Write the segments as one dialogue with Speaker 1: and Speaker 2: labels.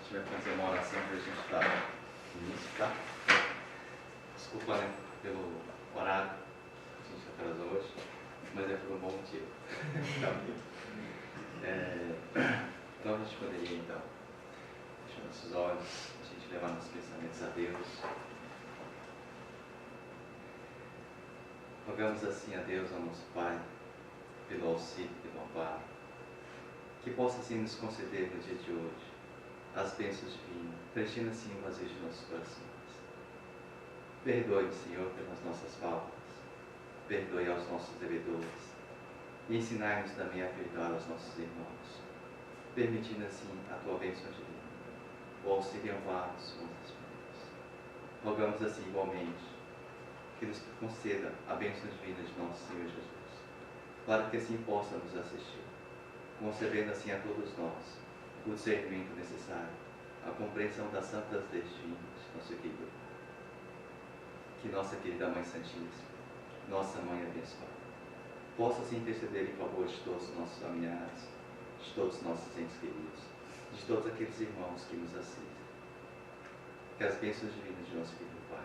Speaker 1: gente vai fazer uma oração para a gente dar início, tá? Desculpa, né, pelo horário que a gente atrasou hoje, mas é por um bom motivo. Então a gente poderia, então, fechar nossos olhos, a gente levar nossos pensamentos a Deus. Rogamos assim a Deus, ao nosso Pai, pelo auxílio, pelo amparo, que possa assim nos conceder no dia de hoje as bênçãos divinas, preenchendo assim o vazio de nossos corações. Perdoe, Senhor, pelas nossas faltas, perdoe aos nossos devedores e ensinai-nos também a perdoar aos nossos irmãos, permitindo assim a tua bênção divina, o auxílio e amparo dos bons espíritos. Rogamos assim igualmente que nos conceda a bênção divina de nosso Senhor Jesus, para que assim possa nos assistir, concedendo assim a todos nós o discernimento necessário, a compreensão das santas leis divinas, nosso querido. Que nossa querida Mãe Santíssima, nossa Mãe abençoada, possa assim interceder em favor de todos os nossos familiares, de todos os nossos entes queridos, de todos aqueles irmãos que nos assistem. Que as bênçãos divinas de nosso querido Pai,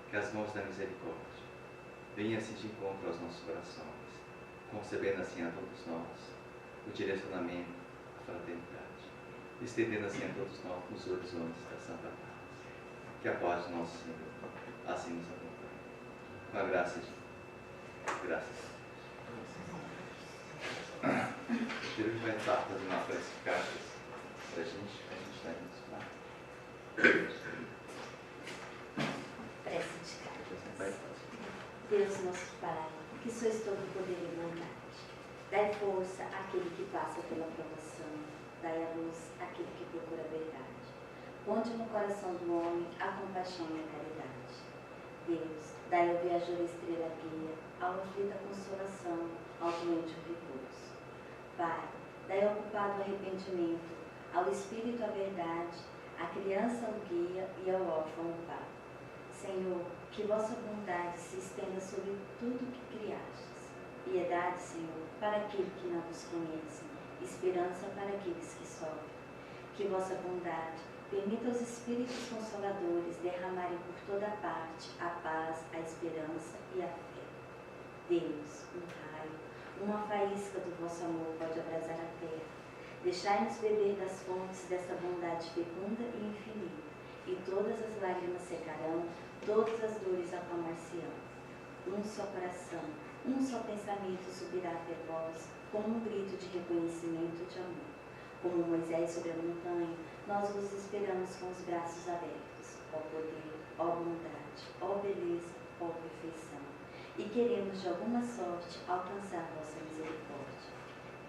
Speaker 1: que as mãos da misericórdia venham assim de encontro aos nossos corações, concebendo assim a todos nós o direcionamento, a fraternidade, estendendo assim a todos nós os horizontes da Santa Paz. Que a paz de nosso Senhor assim nos acompanhe. Com a graça de Deus. Graças a Deus. O Deus vai estar fazendo uma prece de caixas para a gente está indo lá.
Speaker 2: Prece de caixas. Deus nosso Pai, que sois todo poder e bondade, dai força àquele que passa pela provação, dai a luz àquele que procura a verdade. Ponte no coração do homem a compaixão e a caridade. Deus, dai ao viajor a estrela guia, ao aflito a consolação, ao doente o repouso. Pai, dai ao culpado o arrependimento, ao espírito a verdade, à criança o guia e ao órfão o pai. Senhor, que vossa bondade se estenda sobre tudo que criastes. Piedade, Senhor, para aqueles que não vos conhecem, esperança para aqueles que sofrem. Que vossa bondade permita aos Espíritos Consoladores derramarem por toda parte a paz, a esperança e a fé. Deus, um raio, uma faísca do vosso amor pode abrasar a terra. Deixai-nos beber das fontes dessa bondade fecunda e infinita, e todas as lágrimas secarão, todas as dores acalmar-se-ão. Um só coração, um só pensamento subirá até vós, como um grito de reconhecimento e de amor. Como Moisés sobre a montanha, nós vos esperamos com os braços abertos, ó poder, ó bondade, ó beleza, ó perfeição. E queremos de alguma sorte alcançar vossa misericórdia.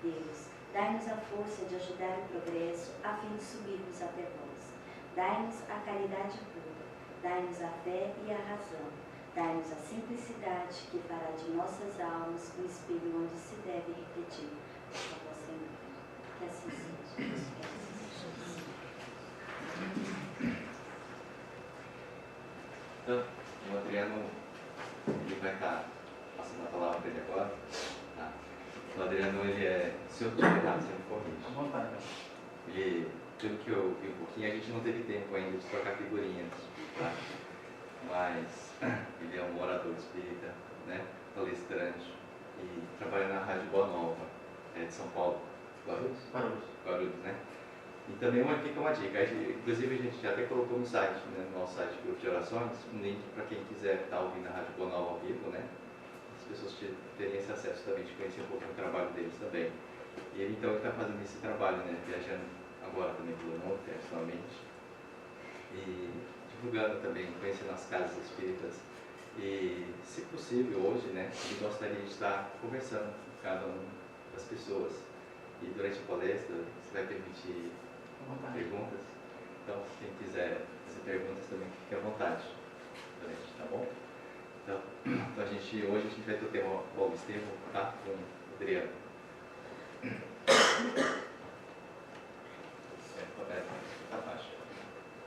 Speaker 2: Deus, dai-nos a força de ajudar o progresso a fim de subirmos até vós. Dai-nos a caridade pura, dai-nos a fé e a razão, dai-nos a simplicidade que fará de nossas almas um espelho onde se deve refletir a vossa imagem. Que assim seja.
Speaker 1: Então, o Adriano, ele vai estar passando a palavra para ele agora. Tá? O Adriano, ele é, se eu estiver errado, você me corrige. E pelo que eu vi um pouquinho, a gente não teve tempo ainda de trocar figurinhas, tá? Mas ele é um orador espírita, né? Palestrante, e trabalha na Rádio Boa Nova, de São Paulo. Guarulhos, né? E também fica uma dica, inclusive a gente já até colocou no site, né, no nosso site Grupo de Orações, um link para quem quiser estar ouvindo a Rádio Boa Nova ao vivo, né? As pessoas terem esse acesso também, de conhecer um pouco do trabalho deles também. E ele então está fazendo esse trabalho, né? Viajando agora também pelo mundo, internacionalmente, e divulgando também, conhecendo as casas espíritas. E, se possível, hoje, né, ele gostaria de estar conversando com cada uma das pessoas. E durante a palestra, você vai permitir perguntas. Então, quem quiser fazer perguntas também, fique à vontade. Tá bom? Então hoje a gente vai ter o tema Paulo Estevam, tá? Com o Adriano. Tá baixo.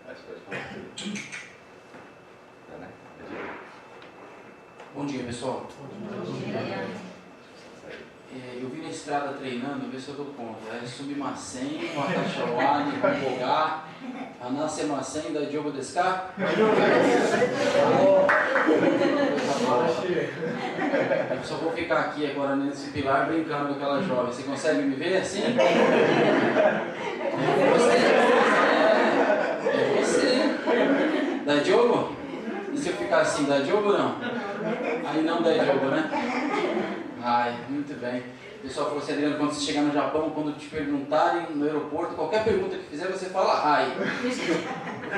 Speaker 1: Acho que pode falar tudo. Tá, né?
Speaker 3: Bom dia, pessoal.
Speaker 2: Bom dia.
Speaker 3: Eu vim nesse estrada treinando, vê se eu dou conta. É Sumimasen, Wakashawani, Kumbogá, Anasemasen, da Diogo Descar. Eu só vou ficar aqui agora nesse pilar brincando com aquela jovem. Você consegue me ver assim? É você. Da Diogo? E se eu ficar assim, da Diogo ou não? Aí não da Diogo, né? Ai, muito bem. O pessoal falou assim, Adriano, quando você chegar no Japão, quando te perguntarem no aeroporto, qualquer pergunta que fizer, você fala ai.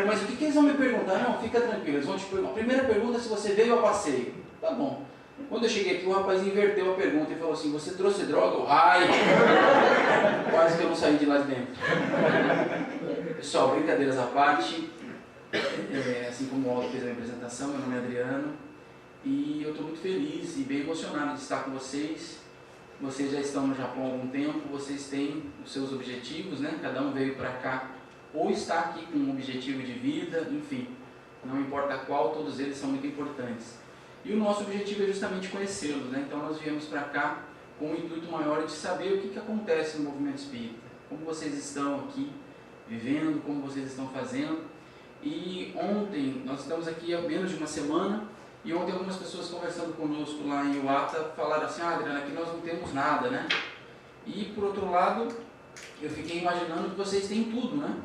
Speaker 3: Mas o que eles vão me perguntar? Não, fica tranquilo, eles vão te perguntar. A primeira pergunta é se você veio a passeio. Tá bom. Quando eu cheguei aqui, o rapaz inverteu a pergunta e falou assim, você trouxe droga? Ai! Quase que eu não saí de lá de dentro. Pessoal, brincadeiras à parte, assim como o Aldo fez a minha apresentação, meu nome é Adriano, e eu estou muito feliz e bem emocionado de estar com vocês. Vocês já estão no Japão há algum tempo, vocês têm os seus objetivos, né? Cada um veio para cá ou está aqui com um objetivo de vida, enfim, não importa qual, todos eles são muito importantes. E o nosso objetivo é justamente conhecê-los, né? Então nós viemos para cá com o intuito maior de saber o que acontece no movimento espírita, como vocês estão aqui vivendo, como vocês estão fazendo. E ontem, nós estamos aqui há menos de uma semana, e ontem algumas pessoas conversando conosco lá em Iwata falaram assim, Adriana, aqui nós não temos nada, né? E por outro lado, eu fiquei imaginando que vocês têm tudo, né?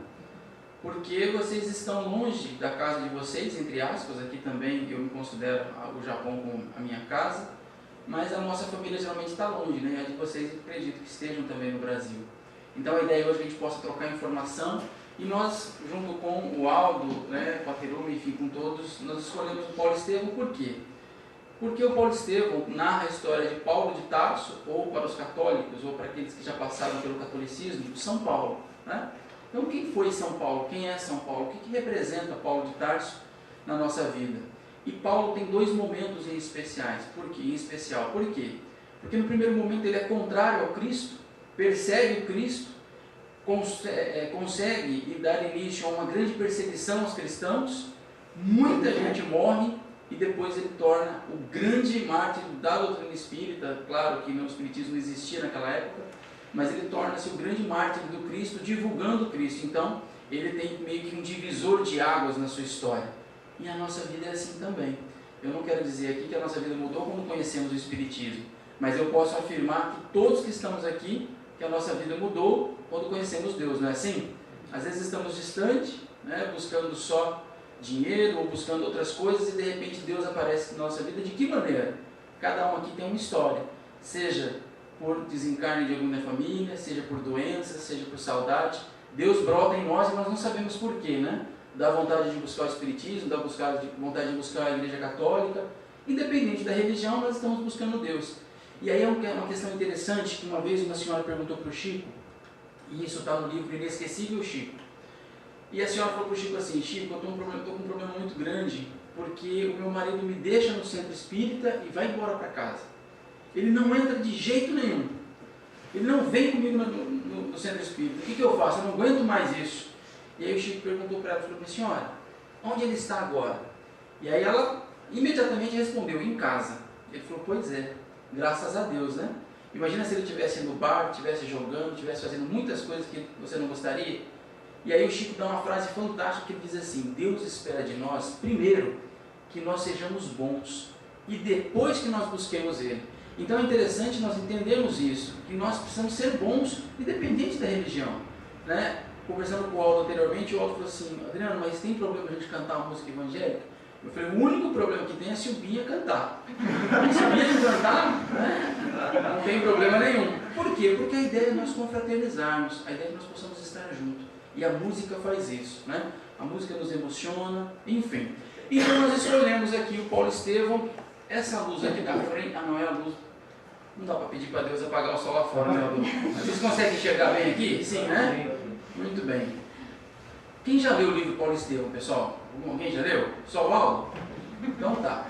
Speaker 3: Porque vocês estão longe da casa de vocês, entre aspas, aqui também eu me considero o Japão como a minha casa, mas a nossa família geralmente está longe, né? E a de vocês eu acredito que estejam também no Brasil. Então a ideia hoje é que a gente possa trocar informação. E nós, junto com o Aldo, né, com a Terumi, enfim, com todos, nós escolhemos o Paulo Estevão. Por quê? Porque o Paulo Estevão narra a história de Paulo de Tarso, ou para os católicos, ou para aqueles que já passaram pelo catolicismo, São Paulo, né? Então, quem foi São Paulo? Quem é São Paulo? O que representa Paulo de Tarso na nossa vida? E Paulo tem dois momentos em especial. Por quê? Porque no primeiro momento ele é contrário ao Cristo, persegue o Cristo, consegue dar início a uma grande perseguição aos cristãos, muita gente morre e depois ele torna o grande mártir da doutrina espírita. Claro que no espiritismo não existia naquela época, mas ele torna-se o grande mártir do Cristo, divulgando o Cristo. Então ele tem meio que um divisor de águas na sua história, e a nossa vida é assim também. Eu não quero dizer aqui que a nossa vida mudou quando conhecemos o espiritismo, mas eu posso afirmar que todos que estamos aqui, que a nossa vida mudou quando conhecemos Deus, não é assim? Às vezes estamos distantes, né, buscando só dinheiro ou buscando outras coisas, e de repente Deus aparece na nossa vida. De que maneira? Cada um aqui tem uma história, seja por desencarne de alguma família, seja por doença, seja por saudade. Deus brota em nós e nós não sabemos porquê, né? Dá vontade de buscar o espiritismo, dá vontade de buscar a igreja católica. Independente da religião, nós estamos buscando Deus. E aí é uma questão interessante, que uma vez uma senhora perguntou para o Chico, e isso está no livro Inesquecível Chico, e a senhora falou para o Chico assim, Chico, eu estou com um problema muito grande, porque o meu marido me deixa no centro espírita e vai embora para casa. Ele não entra de jeito nenhum, ele não vem comigo no centro espírita. O que eu faço? Eu não aguento mais isso. E aí o Chico perguntou para ela, falou, senhora, onde ele está agora? E aí ela imediatamente respondeu, em casa. Ele falou, pois é. Graças a Deus, né? Imagina se ele estivesse no bar, estivesse jogando, estivesse fazendo muitas coisas que você não gostaria. E aí o Chico dá uma frase fantástica que ele diz assim, Deus espera de nós, primeiro, que nós sejamos bons, e depois que nós busquemos Ele. Então é interessante nós entendermos isso, que nós precisamos ser bons, independente da religião, né? Conversando com o Aldo anteriormente, o Aldo falou assim, Adriano, mas tem problema a gente cantar uma música evangélica? Eu falei, o único problema que tem é se o Binha cantar. Se o Binha não cantar, né, não tem problema nenhum. Por quê? Porque a ideia é nós confraternizarmos, a ideia é que nós possamos estar juntos. E a música faz isso, né? A música nos emociona, enfim. Então nós escolhemos aqui o Paulo Estevão, essa luz aqui da frente, não é a luz, não dá para pedir para Deus apagar o sol lá fora, né, Aldo? Vocês conseguem enxergar bem aqui? Sim, né? Muito bem. Quem já leu o livro Paulo Estevão, pessoal? Alguém já leu? Só o Aldo? Então tá.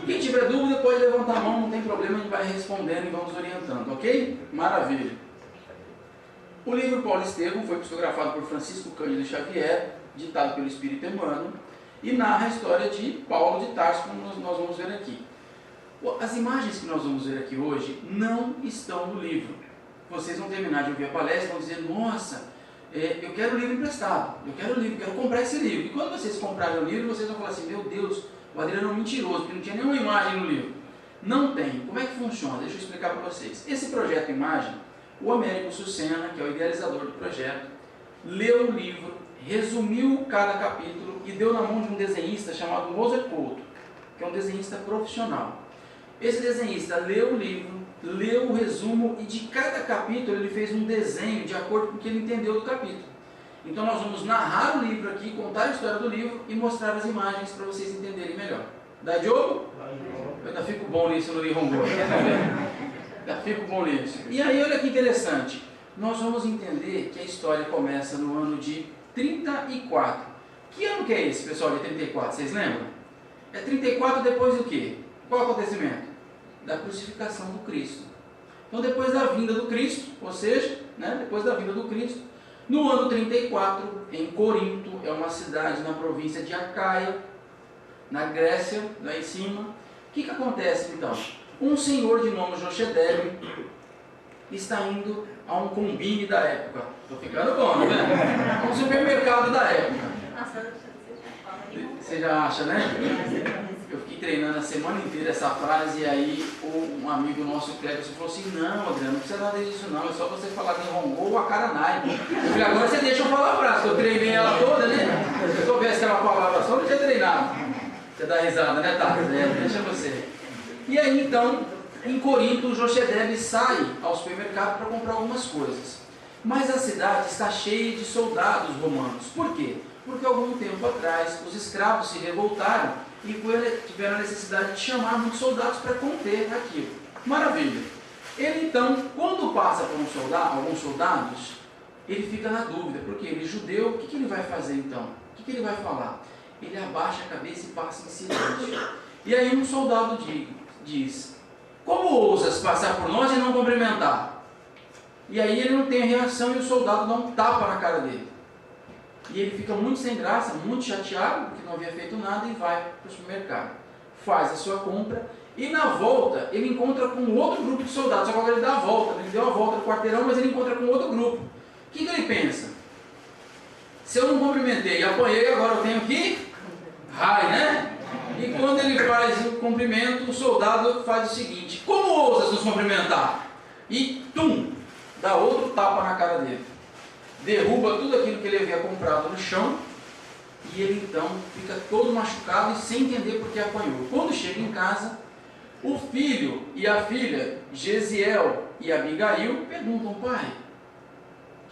Speaker 3: Quem tiver dúvida pode levantar a mão, não tem problema, a gente vai respondendo e vamos orientando, ok? Maravilha. O livro Paulo Estevão foi psicografado por Francisco Cândido Xavier, ditado pelo Espírito Emmanuel, e narra a história de Paulo de Tarso, como nós vamos ver aqui. As imagens que nós vamos ver aqui hoje não estão no livro, vocês vão terminar de ouvir a palestra e vão dizer, nossa, eu quero o livro emprestado, eu quero comprar esse livro. E quando vocês comprarem o livro, vocês vão falar assim, meu Deus, o Adriano é um mentiroso, porque não tinha nenhuma imagem no livro. Não tem. Como é que funciona? Deixa eu explicar para vocês. Esse projeto Imagem, o Américo Sucena, que é o idealizador do projeto, leu o livro, resumiu cada capítulo e deu na mão de um desenhista chamado Moser Couto, que é um desenhista profissional. Esse desenhista leu o livro, leu o resumo e de cada capítulo ele fez um desenho de acordo com o que ele entendeu do capítulo. Então nós vamos narrar o livro aqui, contar a história do livro e mostrar as imagens para vocês entenderem melhor. Dá, Diogo? Eu ainda fico bom nisso no Nihongo. Ainda fico bom nisso. E aí, olha que interessante. Nós vamos entender que a história começa no ano de 34. Que ano que é esse, pessoal, de 34? Vocês lembram? É 34 depois do quê? Qual acontecimento? Da crucificação do Cristo. Então, depois da vinda do Cristo, ou seja, depois da vinda do Cristo, no ano 34, em Corinto, é uma cidade na província de Acaia, na Grécia, lá em cima. O que acontece então? Um senhor de nome Jochedebe está indo a um combine da época. Estou ficando bom, né? Um supermercado da época. Você já acha, né? Eu fiquei treinando a semana inteira essa frase e aí um amigo nosso, o Cleberson, falou assim, não, Adriano, não precisa nada disso não, é só você falar Nihongo ou Akaranai. Eu falei, agora você deixa eu falar a frase, que eu treinei ela toda, né? Se eu soubesse que era uma palavra só, eu não tinha treinado. Você dá risada, né, Tata? Deixa você. E aí, então, em Corinto, Jochedebe sai ao supermercado para comprar algumas coisas. Mas a cidade está cheia de soldados romanos. Por quê? Porque algum tempo atrás, os escravos se revoltaram e tiveram a necessidade de chamar muitos soldados para conter aquilo. Maravilha. Ele, então, quando passa por alguns soldados, ele fica na dúvida, porque ele é judeu, o que ele vai fazer, então? O que ele vai falar? Ele abaixa a cabeça e passa em silêncio. E aí um soldado diz, como ousas passar por nós e não cumprimentar? E aí ele não tem reação e o soldado dá um tapa na cara dele. E ele fica muito sem graça, muito chateado, porque não havia feito nada e vai para o supermercado. Faz a sua compra e na volta ele encontra com outro grupo de soldados. Só que agora ele dá a volta, ele deu a volta do quarteirão, mas ele encontra com outro grupo. O que ele pensa? Se eu não cumprimentei e apanhei, agora eu tenho que... né? E quando ele faz o cumprimento, o soldado faz o seguinte, como ousas nos cumprimentar? E, dá outro tapa na cara dele. Derruba tudo aquilo que ele havia comprado no chão, e ele então fica todo machucado e sem entender por que apanhou. Quando chega em casa, o filho e a filha, Gesiel e Abigail, perguntam, pai,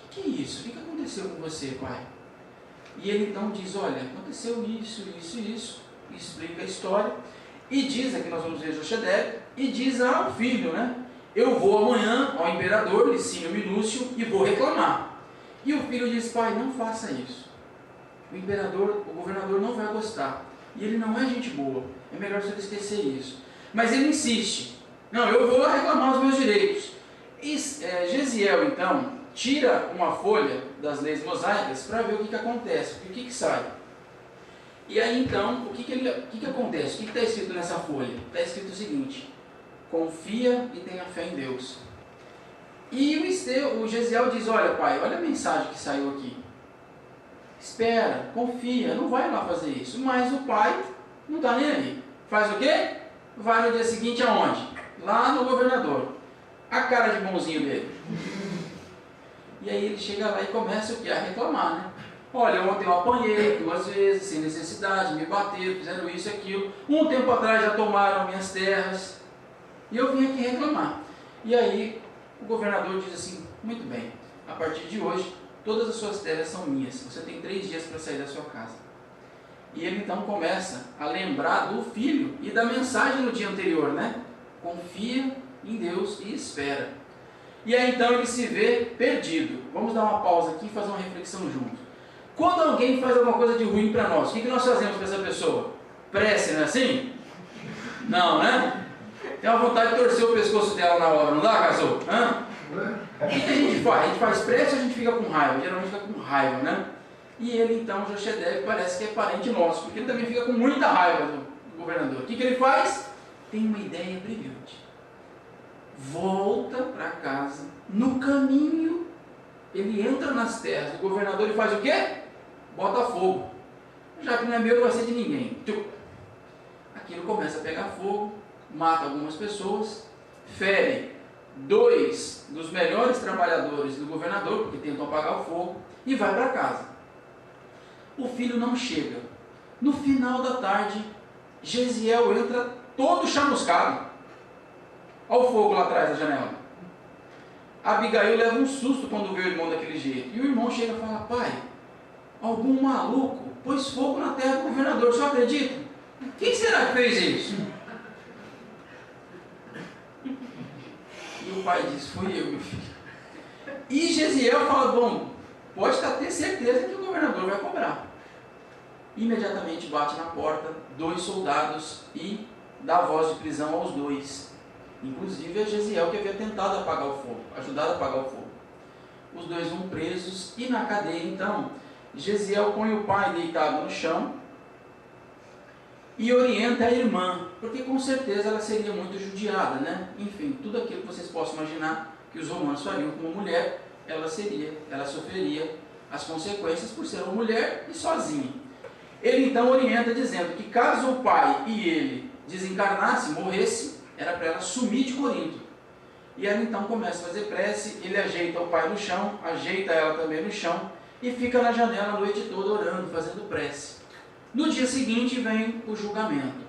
Speaker 3: o que é isso? O que aconteceu com você, pai? E ele então diz, olha, aconteceu isso, explica a história, e diz, aqui nós vamos ver Jochedebe, e diz ao filho, eu vou amanhã ao imperador Licínio Minúcio e vou reclamar. E o filho diz, pai, não faça isso. O governador não vai gostar. E ele não é gente boa. É melhor você esquecer isso. Mas ele insiste. Não, eu vou reclamar os meus direitos. E Gesiel, então, tira uma folha das leis mosaicas para ver o que acontece. O que sai. E aí, então, o que acontece? O que está escrito nessa folha? Está escrito o seguinte, confia e tenha fé em Deus. E o Gesiel diz, olha pai, olha a mensagem que saiu aqui. Espera, confia, não vai lá fazer isso. Mas o pai não está nem aí. Faz o quê? Vai no dia seguinte aonde? Lá no governador. A cara de bonzinho dele. E aí ele chega lá e começa o quê? A reclamar, Olha, ontem eu apanhei 2 vezes, sem necessidade, me bateram, fizeram isso e aquilo. Um tempo atrás já tomaram minhas terras. E eu vim aqui reclamar. E aí o governador diz assim, muito bem, a partir de hoje, todas as suas terras são minhas. Você tem 3 dias para sair da sua casa. E ele então começa a lembrar do filho e da mensagem no dia anterior, Confia em Deus e espera. E aí então ele se vê perdido. Vamos dar uma pausa aqui e fazer uma reflexão juntos. Quando alguém faz alguma coisa de ruim para nós, o que nós fazemos com essa pessoa? Prece, não é assim? Não, Tem uma vontade de torcer o pescoço dela na hora, não dá, Caçou? O que a gente faz? A gente faz prece ou a gente fica com raiva? Geralmente fica com raiva, E ele então, Jochedebe, parece que é parente nosso, porque ele também fica com muita raiva do governador. O que ele faz? Tem uma ideia brilhante. volta para casa. No caminho, ele entra nas terras do governador e faz o quê? Bota fogo. Já que não é meu, não vai ser de ninguém. Aquilo começa a pegar fogo, mata algumas pessoas, fere 2 dos melhores trabalhadores do governador, porque tentam apagar o fogo, e vai para casa. O filho não chega. No final da tarde, Gesiel entra todo chamuscado. Olha o fogo lá atrás da janela. Abigail leva um susto quando vê o irmão daquele jeito. E o irmão chega e fala: pai, algum maluco pôs fogo na terra do governador, você acredita? Quem será que fez isso? E o pai diz: fui eu, meu filho. E Gesiel fala: bom, pode ter certeza que o governador vai cobrar. Imediatamente bate na porta 2 soldados e dá voz de prisão aos 2. Inclusive a Gesiel, que havia tentado apagar o fogo, ajudado a apagar o fogo. Os 2 vão presos e na cadeia, então, Gesiel põe o pai deitado no chão e orienta a irmã, porque com certeza ela seria muito judiada, né? Enfim, tudo aquilo que vocês possam imaginar que os romanos fariam com uma mulher, ela sofreria as consequências por ser uma mulher e sozinha. Ele então orienta dizendo que caso o pai e ele desencarnasse, morresse, era para ela sumir de Corinto. E ela então começa a fazer prece, ele ajeita o pai no chão, ajeita ela também no chão, e fica na janela a noite toda orando, fazendo prece. No dia seguinte vem o julgamento.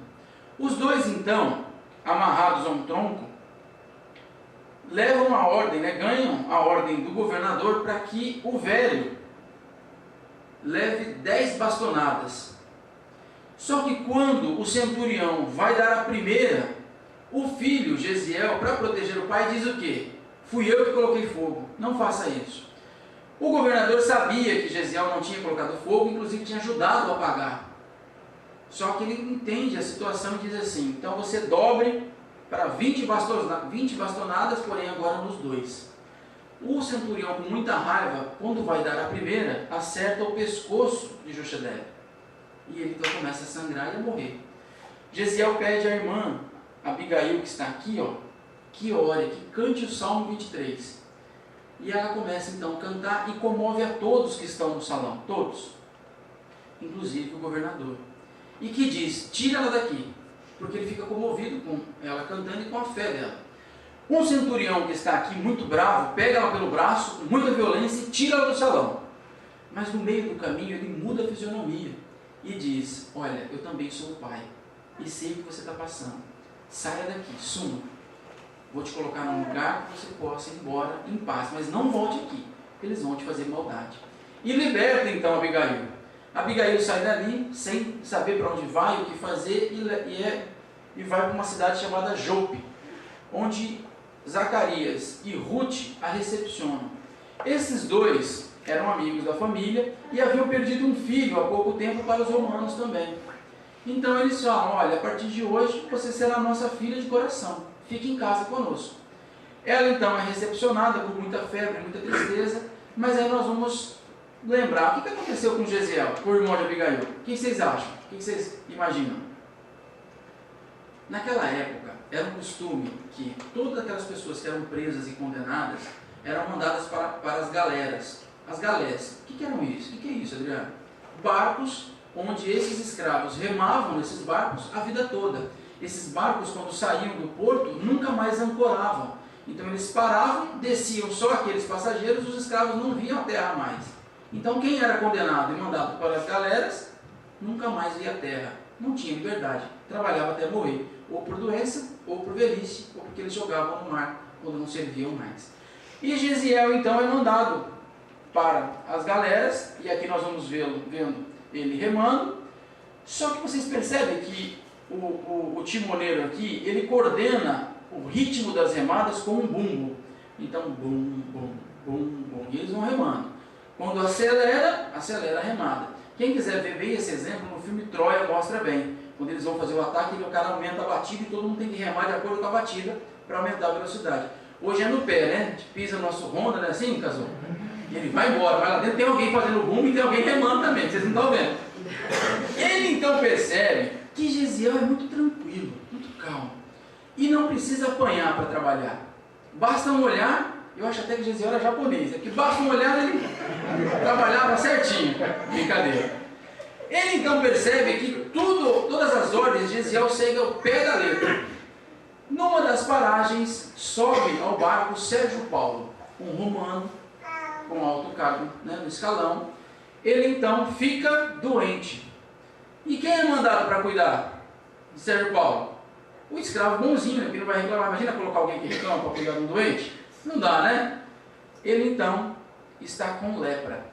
Speaker 3: Os 2 então, amarrados a um tronco, levam a ordem, ganham a ordem do governador para que o velho leve 10 bastonadas. Só que quando o centurião vai dar a primeira, o filho, Gesiel, para proteger o pai, diz o quê? Fui eu que coloquei fogo, não faça isso. O governador sabia que Gesiel não tinha colocado fogo, inclusive tinha ajudado a apagar. Só que ele entende a situação e diz assim: então você dobre para 20 bastonadas, porém agora nos 2. O centurião, com muita raiva, quando vai dar a primeira, acerta o pescoço de Jochebed. E ele então começa a sangrar e a morrer. Gesiel pede à irmã Abigail, que está aqui, que ore, que cante o Salmo 23. E ela começa então a cantar e comove a todos que estão no salão, todos, inclusive o governador. E que diz: tira ela daqui, porque ele fica comovido com ela cantando e com a fé dela. Um centurião que está aqui muito bravo, pega ela pelo braço, com muita violência, e tira ela do salão. Mas no meio do caminho ele muda a fisionomia e diz: olha, eu também sou o pai, e sei o que você está passando. Saia daqui, suma. Vou te colocar num lugar que você possa ir embora em paz, mas não volte aqui, eles vão te fazer maldade. E liberta então Abigail. Abigail sai dali, sem saber para onde vai, o que fazer, e vai para uma cidade chamada Jope, onde Zacarias e Ruth a recepcionam. Esses 2 eram amigos da família e haviam perdido um filho há pouco tempo para os romanos também. Então eles falam: olha, a partir de hoje você será nossa filha de coração, fique em casa conosco. Ela então é recepcionada com muita febre, muita tristeza, mas aí nós vamos lembrar o que aconteceu com Gesiel, com o irmão de Abigail. O que vocês acham? O que vocês imaginam? Naquela época, era um costume que todas aquelas pessoas que eram presas e condenadas eram mandadas para as galeras. As galés. O que eram isso? O que é isso, Adriano? Barcos onde esses escravos remavam nesses barcos a vida toda. Esses barcos, quando saíam do porto, nunca mais ancoravam. Então eles paravam, desciam só aqueles passageiros, os escravos não viam a terra mais. Então quem era condenado e mandado para as galeras, nunca mais via a terra. Não tinha liberdade. Trabalhava até morrer. Ou por doença, ou por velhice, ou porque eles jogavam no mar, quando não serviam mais. E Gesiel então é mandado para as galeras, e aqui nós vamos vendo ele remando. Só que vocês percebem que o timoneiro aqui, ele coordena o ritmo das remadas com um bumbo. Então, bum, bum, bum, bum, e eles vão remando. Quando acelera a remada. Quem quiser ver bem esse exemplo, no filme Troia mostra bem. Quando eles vão fazer o ataque, o cara aumenta a batida e todo mundo tem que remar de acordo com a batida para aumentar a velocidade. Hoje é no pé, né? A gente pisa no nosso Honda, né? Assim, casou? E ele vai embora, vai lá dentro, tem alguém fazendo bumbo e tem alguém remando também, vocês não estão vendo. Ele então percebe que Gesiel é muito tranquilo, muito calmo, e não precisa apanhar para trabalhar. basta um olhar. Eu acho até que Gesiel era japonês, é que basta um olhar, ele trabalhava certinho. Brincadeira. Ele então percebe que todas as ordens de Gesiel seguem ao pé da letra. Numa das paragens, sobe ao barco Sérgio Paulo, um romano com alto cargo, né, no escalão. Ele então fica doente. E quem é mandado para cuidar de Sérgio Paulo? O escravo bonzinho, né, que não vai reclamar. Imagina colocar alguém que reclama para cuidar de um doente? Não dá, né? Ele então está com lepra.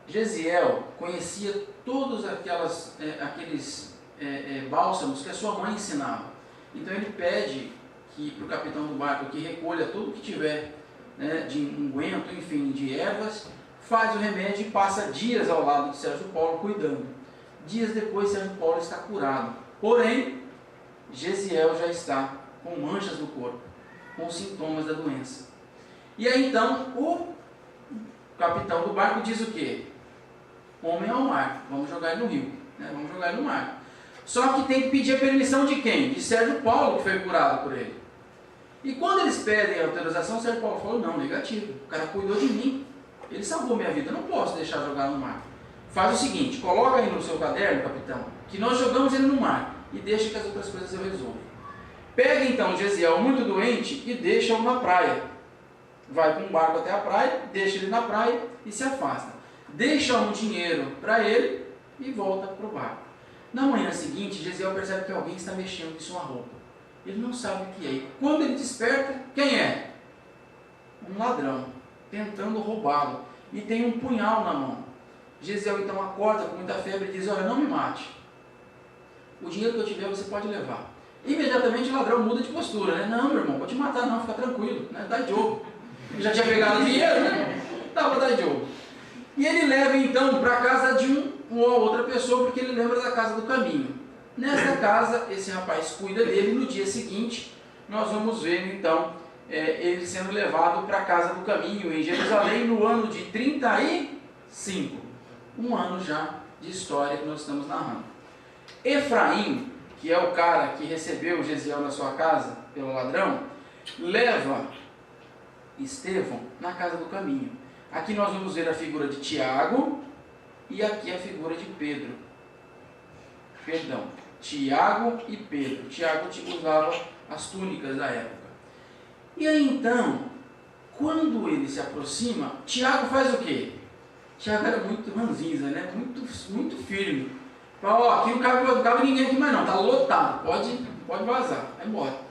Speaker 3: Gesiel conhecia todos aqueles bálsamos que a sua mãe ensinava. Então ele pede para o capitão do barco que recolha tudo que tiver, né, de unguento, enfim, de ervas, faz o remédio e passa dias ao lado de Sérgio Paulo cuidando. Dias depois, Sérgio Paulo está curado. Porém, Gesiel já está com manchas no corpo, com sintomas da doença. E aí então o capitão do barco diz o quê? Homem ao mar, vamos jogar ele no rio, né? Vamos jogar ele no mar. Só que tem que pedir a permissão de quem? De Sérgio Paulo, que foi curado por ele. E quando eles pedem a autorização, Sérgio Paulo falou, não, negativo, o cara cuidou de mim, ele salvou minha vida, eu não posso deixar jogar no mar. Faz o seguinte, coloca aí no seu caderno, capitão, que nós jogamos ele no mar, e deixa que as outras coisas eu resolvo. Pega então Gesiel muito doente e deixa-o na praia. Vai com um barco até a praia, deixa ele na praia e se afasta. Deixa um dinheiro para ele e volta para o barco. Na manhã seguinte, Gesiel percebe que alguém está mexendo em sua roupa. Ele não sabe o que é. E quando ele desperta, quem é? Um ladrão, tentando roubá-lo. E tem um punhal na mão. Gesiel então acorda com muita febre e diz, olha, não me mate. O dinheiro que eu tiver você pode levar. Imediatamente o ladrão muda de postura, né? Não, meu irmão, vou te matar não, fica tranquilo, né? Dá jogo. Ele já tinha pegado o dinheiro, né? Dava dar jogo. E ele leva então para a casa de uma outra pessoa, porque ele lembra da casa do caminho. Nesta casa, esse rapaz cuida dele. No dia seguinte, nós vamos ver então ele sendo levado para a casa do caminho em Jerusalém no ano de 35. Um ano já de história que nós estamos narrando. Efraim, que é o cara que recebeu Gesiel na sua casa pelo ladrão, leva Estevão na casa do caminho. Aqui nós vamos ver a figura de Tiago e aqui a figura de Pedro. Perdão, Tiago e Pedro. Tiago usava as túnicas da época. E aí então, quando ele se aproxima, Tiago faz o quê? Tiago era muito ranzinza, né? Muito firme. Fala, ó, aqui não cabe ninguém aqui mais não, tá lotado, pode vazar, vai embora.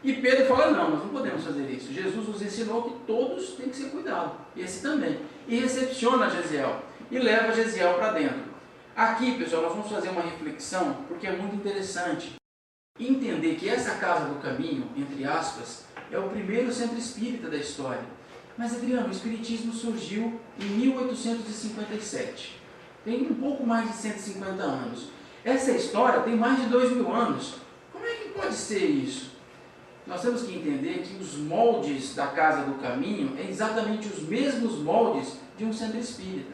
Speaker 3: E Pedro fala, não, nós não podemos fazer isso. Jesus nos ensinou que todos têm que ser cuidados, esse também. E recepciona Gesiel, e leva Gesiel para dentro. Aqui, pessoal, nós vamos fazer uma reflexão, porque é muito interessante entender que essa casa do caminho, entre aspas, é o primeiro centro espírita da história. Mas, Adriano, o espiritismo surgiu em 1857. Tem um pouco mais de 150 anos. Essa história tem mais de 2000 anos. Como é que pode ser isso? Nós temos que entender que os moldes da Casa do Caminho é exatamente os mesmos moldes de um centro espírita.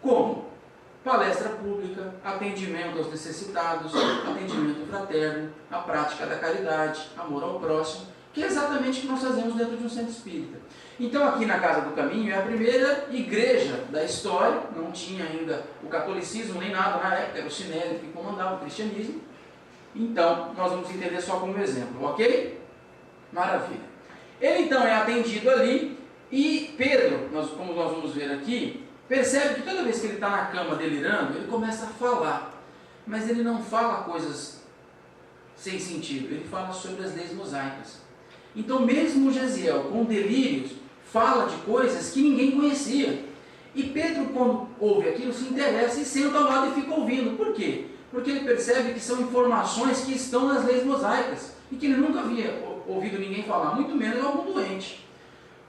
Speaker 3: Como? Palestra pública, atendimento aos necessitados, atendimento fraterno, a prática da caridade, amor ao próximo, que é exatamente o que nós fazemos dentro de um centro espírita. Então aqui na Casa do Caminho é a primeira igreja da história, não tinha ainda o catolicismo nem nada na época, era o Sinédrio que comandava o cristianismo. Então nós vamos entender só como exemplo, ok? Maravilha. Ele então é atendido ali e Pedro, como nós vamos ver aqui, percebe que toda vez que ele está na cama delirando, ele começa a falar. Mas ele não fala coisas sem sentido, ele fala sobre as leis mosaicas. Então mesmo Gesiel, com delírios, fala de coisas que ninguém conhecia. E Pedro, quando ouve aquilo, se interessa e senta ao lado e fica ouvindo. Por quê? Porque ele percebe que são informações que estão nas leis mosaicas e que ele nunca havia ouvido ninguém falar, muito menos algum doente.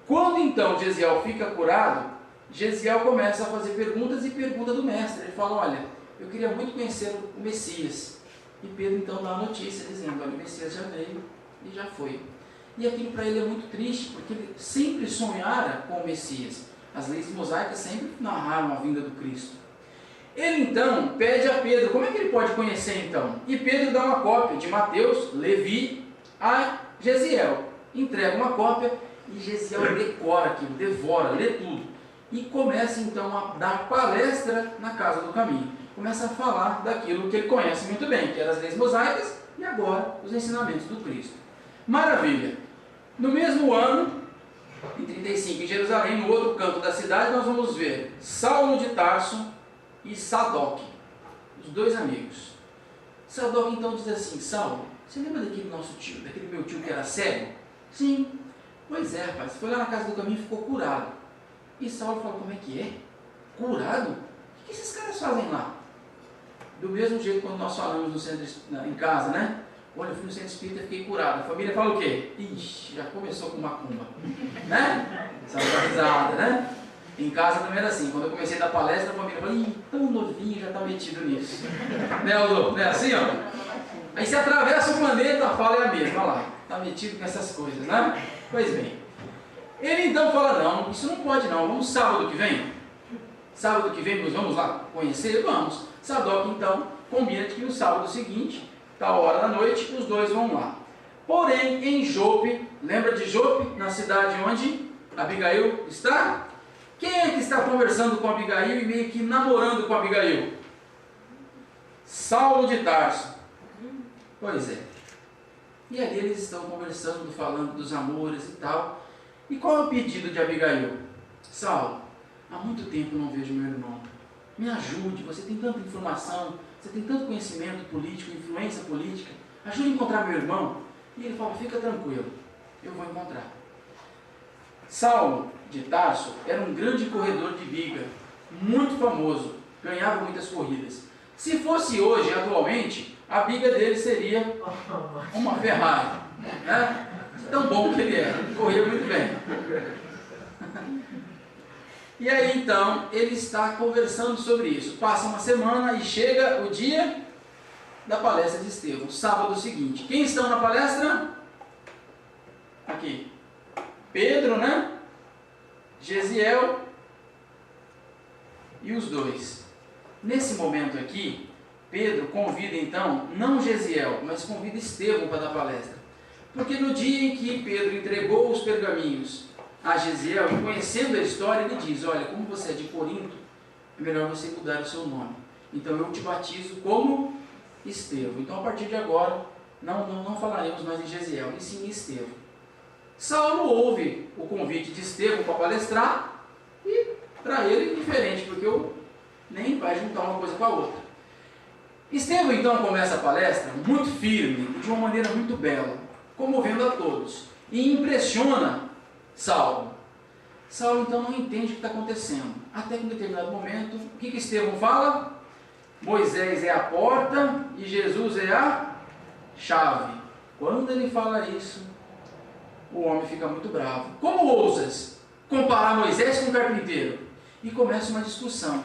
Speaker 3: Quando então Gesiel fica curado, Gesiel começa a fazer perguntas e pergunta do mestre. Ele fala, olha, eu queria muito conhecer o Messias. E Pedro então dá a notícia, dizendo, olha, o Messias já veio e já foi. E aquilo para ele é muito triste, porque ele sempre sonhara com o Messias. As leis mosaicas sempre narraram a vinda do Cristo. Ele então pede a Pedro, como é que ele pode conhecer então? E Pedro dá uma cópia de Mateus, Levi, a Gesiel. entrega uma cópia e Gesiel decora aquilo, devora, lê tudo. E começa então a dar palestra na Casa do Caminho. Começa a falar daquilo que ele conhece muito bem, que eram as leis mosaicas e agora os ensinamentos do Cristo. Maravilha! No mesmo ano, em 35, em Jerusalém, no outro canto da cidade, nós vamos ver Saulo de Tarso e Sadoc, os dois amigos. Sadoc então diz assim: Saulo, você lembra daquele nosso tio, daquele meu tio que era cego? Sim. Pois é, rapaz, foi lá na Casa do Caminho e ficou curado. E Saulo falou: como é que é? Curado? O que esses caras fazem lá? Do mesmo jeito quando nós falamos no centro, em casa, né? Olha, eu fui no centro espírita e fiquei curado. A família fala o quê? Ixi, já começou com macumba. Né? Essa risada, né? Em casa também era assim. Quando eu comecei a dar palestra, a família falou: ih, tão novinho, já está metido nisso. Né, Aldo? Não é assim, ó? Aí você atravessa o planeta, a fala é a mesma. Olha lá, está metido com essas coisas, né? Pois bem. Ele então fala: não, isso não pode não. Vamos sábado que vem? Sábado que vem nós vamos lá conhecer? Vamos. Sadoc então combina que no sábado seguinte, tal hora da noite, os dois vão lá. Porém, em Jope, lembra de Jope, na cidade onde Abigail está? Quem é que está conversando com Abigail e meio que namorando com Abigail? Saulo de Tarso. Pois é. E ali eles estão conversando, falando dos amores e tal. E qual é o pedido de Abigail? Saulo, há muito tempo não vejo meu irmão. Me ajude, você tem tanta informação, você tem tanto conhecimento político, influência política. Ajude a encontrar meu irmão. E ele fala: fica tranquilo, eu vou encontrar. Saulo de Tarso era um grande corredor de biga, muito famoso, ganhava muitas corridas. Se fosse hoje, atualmente, a biga dele seria uma Ferrari, né? Tão bom que ele era, corria muito bem. E aí então, ele está conversando sobre isso. Passa uma semana e chega o dia da palestra de Estevão, sábado seguinte. Quem estão na palestra? Aqui. Pedro, né? Gesiel e os dois. Nesse momento aqui, Pedro convida então, não Gesiel, mas convida Estevão para dar palestra. Porque no dia em que Pedro entregou os pergaminhos a Gesiel, conhecendo a história, ele diz: olha, como você é de Corinto, é melhor você mudar o seu nome. Então eu te batizo como Estevão. Então a partir de agora, não falaremos mais em Gesiel, e sim em Estevão. Saulo ouve o convite de Estevão para palestrar, e para ele é diferente, porque nem vai juntar uma coisa com a outra. Estevão então começa a palestra muito firme, de uma maneira muito bela, comovendo a todos, e impressiona Saulo. Saulo então não entende o que está acontecendo, até que em determinado momento, o que Estevão fala? Moisés é a porta e Jesus é a chave. Quando ele fala isso, o homem fica muito bravo. Como ousas comparar Moisés com o carpinteiro? E começa uma discussão.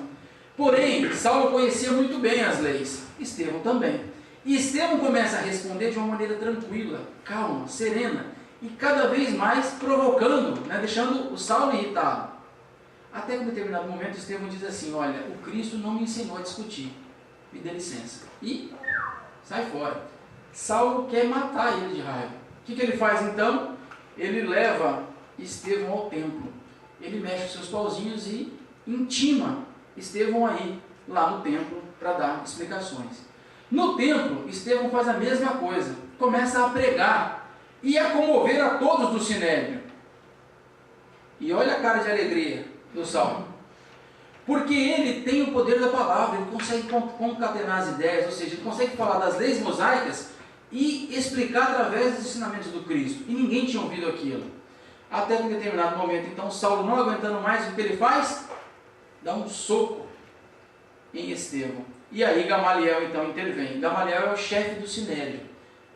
Speaker 3: Porém, Saulo conhecia muito bem as leis, Estevão também. E Estevão começa a responder de uma maneira tranquila, calma, serena, e cada vez mais provocando, né, deixando o Saulo irritado. Até que em determinado momento Estevão diz assim: olha, o Cristo não me ensinou a discutir, me dê licença. E sai fora. Saulo quer matar ele de raiva. O que ele faz então? Ele leva Estevão ao templo. Ele mexe os seus pauzinhos e intima Estevão aí, lá no templo, para dar explicações. No templo, Estevão faz a mesma coisa, começa a pregar e a comover a todos do sinédrio. E olha a cara de alegria do Saulo, porque ele tem o poder da palavra, ele consegue concatenar as ideias, ou seja, ele consegue falar das leis mosaicas e explicar através dos ensinamentos do Cristo, e ninguém tinha ouvido aquilo. Até que em determinado momento, então, Saulo, não aguentando mais, o que ele faz? Dá um soco em Estevão. E aí Gamaliel então intervém. Gamaliel é o chefe do sinédrio.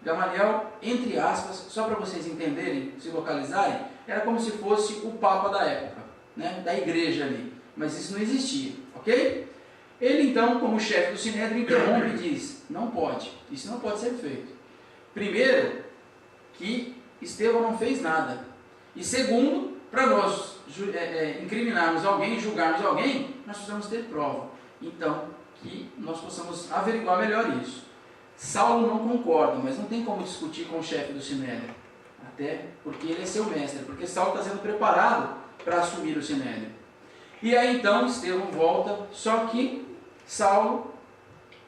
Speaker 3: Gamaliel, entre aspas, só para vocês entenderem, se localizarem, era como se fosse o papa da época, né, da igreja ali. Mas isso não existia, ok? Ele então, como chefe do sinédrio, interrompe e diz: não pode, isso não pode ser feito. Primeiro, que Estevão não fez nada. E segundo, para nós incriminarmos alguém, julgarmos alguém, nós precisamos ter prova. Então, que nós possamos averiguar melhor isso. Saulo não concorda, mas não tem como discutir com o chefe do sinédrio. até porque ele é seu mestre, porque Saulo está sendo preparado para assumir o sinédrio. E aí então Estevão volta, só que Saulo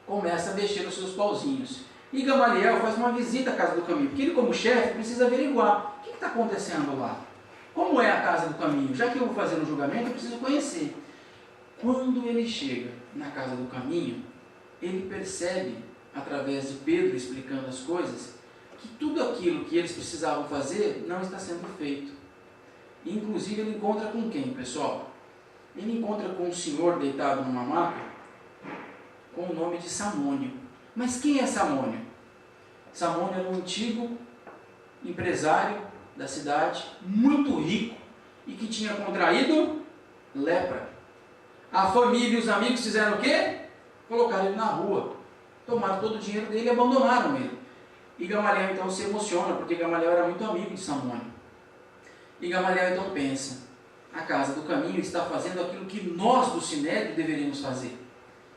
Speaker 3: começa a mexer nos seus pauzinhos. E Gamaliel faz uma visita à casa do caminho, porque ele, como chefe, precisa averiguar o que está acontecendo lá. Como é a casa do caminho? Já que eu vou fazer um julgamento, eu preciso conhecer. Quando ele chega na casa do caminho, ele percebe, através de Pedro explicando as coisas, que tudo aquilo que eles precisavam fazer não está sendo feito. Inclusive ele encontra com quem, pessoal? Ele encontra com um senhor deitado numa maca, com o nome de Samônio. Mas quem é Samônio? Samônio era um antigo empresário da cidade, muito rico, e que tinha contraído lepra. A família e os amigos fizeram o quê? Colocaram ele na rua, tomaram todo o dinheiro dele e abandonaram ele. E Gamaliel então se emociona, porque Gamaliel era muito amigo de Samônio. E Gamaliel então pensa, a casa do caminho está fazendo aquilo que nós do Sinédrio deveríamos fazer.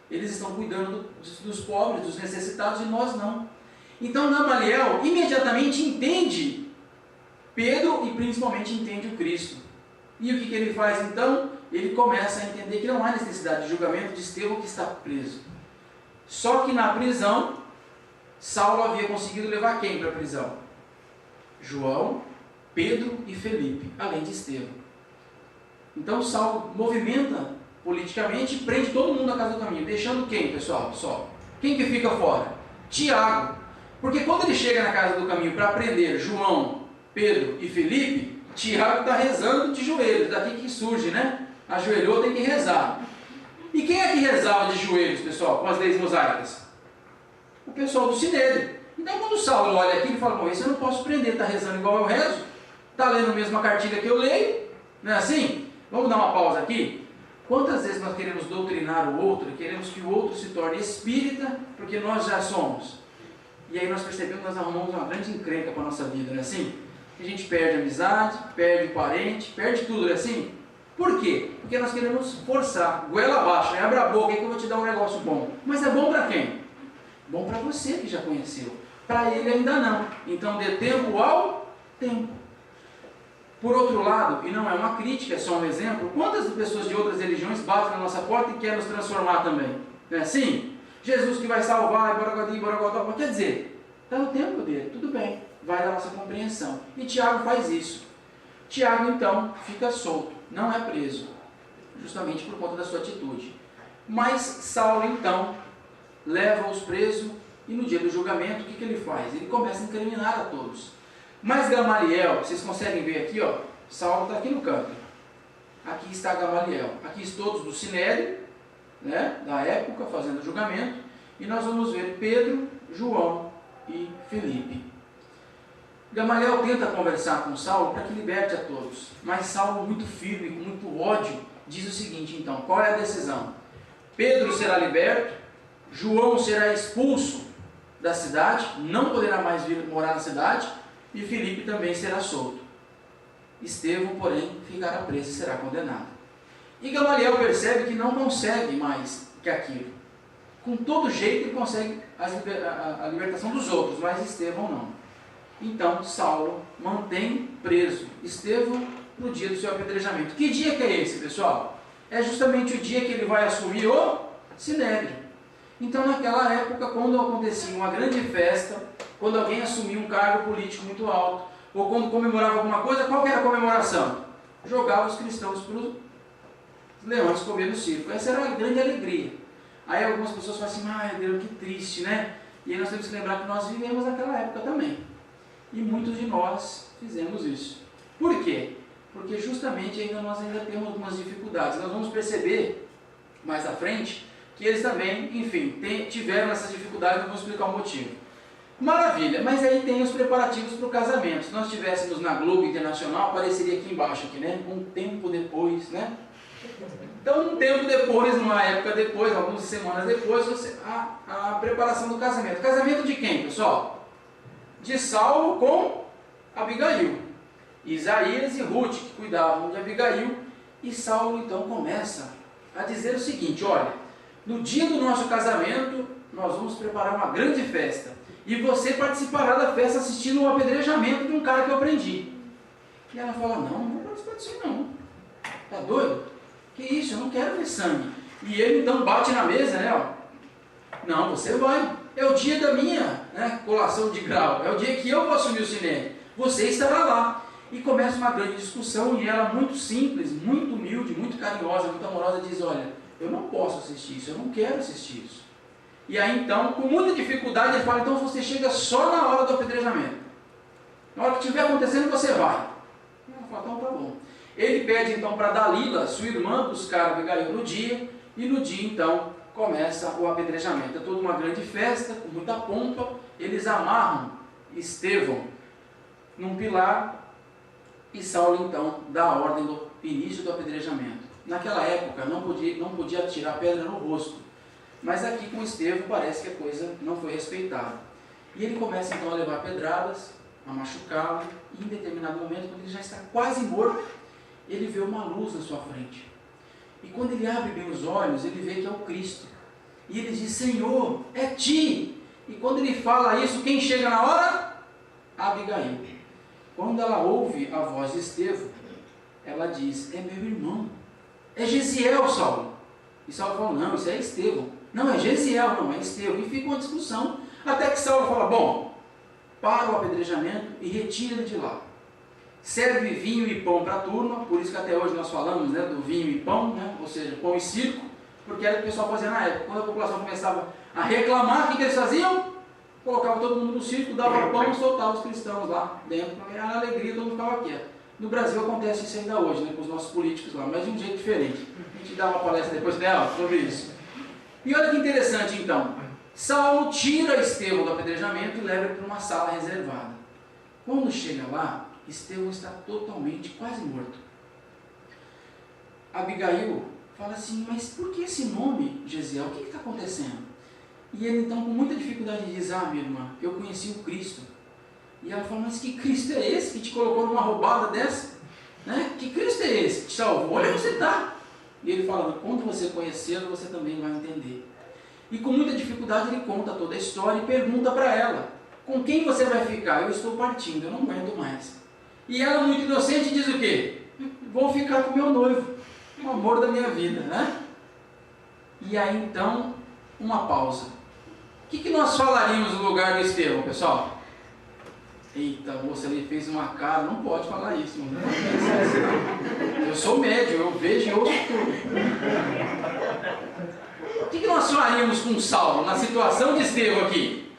Speaker 3: Eles estão cuidando dos pobres, dos necessitados, e nós não. Então Gamaliel imediatamente entende Pedro e principalmente entende o Cristo. E o que ele faz então? Ele começa a entender que não há necessidade de julgamento de Estevão, que está preso. Só que na prisão, Saulo havia conseguido levar quem para a prisão? João, Pedro e Felipe, além de Estevão. Então Saulo movimenta politicamente e prende todo mundo na casa do caminho, deixando quem, pessoal? Só. Quem que fica fora? Tiago. Porque quando ele chega na casa do caminho para prender João, Pedro e Felipe, Tiago está rezando de joelhos, daqui que surge, né? Ajoelhou, tem que rezar. E quem é que rezava de joelhos, pessoal, com as leis mosaicas? O pessoal do Sinédrio. Então quando Saulo olha aqui, ele fala, bom, esse eu não posso prender, está rezando igual eu rezo, está lendo a mesma cartilha que eu leio, não é assim? Vamos dar uma pausa aqui? Quantas vezes nós queremos doutrinar o outro, queremos que o outro se torne espírita, porque nós já somos? E aí nós percebemos que nós arrumamos uma grande encrenca para a nossa vida, não é assim? A gente perde a amizade, perde o parente, perde tudo, não é assim? Por quê? Porque nós queremos forçar, goela abaixo, né? Abra a boca que eu vou te dar um negócio bom. Mas é bom para quem? Bom para você que já conheceu. Para ele ainda não. Então dê tempo ao tempo. Por outro lado, e não é uma crítica, é só um exemplo, quantas pessoas de outras religiões batem na nossa porta e querem nos transformar também? Não é assim? Jesus que vai salvar, quer dizer, está no tempo dele, tudo bem, vai da nossa compreensão. E Tiago faz isso. Tiago então fica solto, não é preso, justamente por conta da sua atitude. Mas Saulo então leva-os presos e no dia do julgamento o que ele faz? Ele começa a incriminar a todos. Mas Gamaliel, vocês conseguem ver aqui, ó, Saulo está aqui no canto. Aqui está Gamaliel. Aqui estão todos do Sinédrio, né, da época, fazendo o julgamento. E nós vamos ver Pedro, João e Felipe. Gamaliel tenta conversar com Saulo para que liberte a todos. Mas Saulo, muito firme, com muito ódio, diz o seguinte, então, qual é a decisão? Pedro será liberto, João será expulso da cidade, não poderá mais vir morar na cidade, e Felipe também será solto. Estevão, porém, ficará preso e será condenado. E Gamaliel percebe que não consegue mais que aquilo. Com todo jeito ele consegue a libertação dos outros, mas Estevão não. Então Saulo mantém preso Estevão no dia do seu apedrejamento. Que dia que é esse, pessoal? É justamente o dia que ele vai assumir o Sinédrio. Então naquela época, quando acontecia uma grande festa, quando alguém assumia um cargo político muito alto, ou quando comemorava alguma coisa, qual que era a comemoração? Jogava os cristãos para os leões comer no circo. Essa era a grande alegria. Aí algumas pessoas falam assim, ai Deus, que triste, né? E aí nós temos que lembrar que nós vivemos naquela época também. E muitos de nós fizemos isso. Por quê? Porque justamente nós ainda temos algumas dificuldades. Nós vamos perceber mais à frente que eles também, enfim, tiveram essas dificuldades, vamos explicar o motivo. Maravilha, mas aí tem os preparativos para o casamento. Se nós estivéssemos na Globo Internacional, apareceria aqui embaixo, aqui, né? Um tempo depois, né? Então, um tempo depois, uma época depois, algumas semanas depois, a preparação do casamento. Casamento de quem, pessoal? De Saulo com Abigail. Isaías e Ruth, que cuidavam de Abigail. E Saulo, então, começa a dizer o seguinte, olha, no dia do nosso casamento, nós vamos preparar uma grande festa. e você participará da festa assistindo um apedrejamento de um cara que eu prendi. E ela fala, não vou participar disso não. Tá doido? Que isso, eu não quero ver sangue. E ele então bate na mesa, né? Ó. Não, você vai. É o dia da minha, né, colação de grau. É o dia que eu vou assumir o Sined. Você estará lá. E começa uma grande discussão e ela, muito simples, muito humilde, muito carinhosa, muito amorosa, diz, olha, eu não posso assistir isso, eu não quero assistir isso. E aí então, com muita dificuldade, ele fala, então você chega só na hora do apedrejamento. Na hora que estiver acontecendo, você vai. Ela fala, então tá bom. Ele pede então para Dalila, sua irmã, buscar Abigail no dia, e no dia então começa o apedrejamento. É toda uma grande festa, com muita pompa. Eles amarram Estevão num pilar, e Saulo então dá a ordem do início do apedrejamento. Naquela época não podia atirar pedra no rosto, mas aqui com Estevão parece que a coisa não foi respeitada. E ele começa então a levar pedradas, a machucá-lo, e em determinado momento, quando ele já está quase morto, ele vê uma luz na sua frente. E quando ele abre bem os olhos, ele vê que é o Cristo. E ele diz, Senhor, é ti. E quando ele fala isso, quem chega na hora? Abigail. Quando ela ouve a voz de Estevão, ela diz, é meu irmão. É Gesiel, Saulo. E Saulo fala, não, isso é Estevão. Não, é Gesiel, não, é Estevão. E fica uma discussão, até que Saulo fala, bom, para o apedrejamento e retira-lhe de lá. Serve vinho e pão para a turma, por isso que até hoje nós falamos, né, do vinho e pão, né, ou seja, pão e circo, porque era o que o pessoal fazia na época. Quando a população começava a reclamar, o que eles faziam? Colocavam todo mundo no circo, davam pão e soltavam os cristãos lá dentro, porque era alegria, todo mundo ficava quieto. No Brasil acontece isso ainda hoje, né, com os nossos políticos lá, mas de um jeito diferente. A gente dá uma palestra depois dela sobre isso. E olha que interessante então, Saulo tira Estevão do apedrejamento e leva ele para uma sala reservada. Quando chega lá, Estevão está totalmente, quase morto. Abigail fala assim, mas por que esse nome, Gesiel? O que está acontecendo? E ele então, com muita dificuldade, diz, minha irmã, eu conheci o Cristo. E ela fala, mas que Cristo é esse que te colocou numa roubada dessa? Né? Que Cristo é esse que te salvou? Olha onde você está. E ele fala, quando você conhecê-lo, você também vai entender. E com muita dificuldade ele conta toda a história e pergunta para ela, com quem você vai ficar? Eu estou partindo, eu não aguento mais. E ela, muito inocente, diz o quê? Vou ficar com meu noivo, o amor da minha vida, né? E aí então, uma pausa. O que nós falaríamos no lugar do Estevão, pessoal? Eita, a moça ali fez uma cara, não pode falar isso, mano. Eu sou médium, eu vejo e ouço tudo. O que nós faríamos com Saulo na situação de Estevão aqui?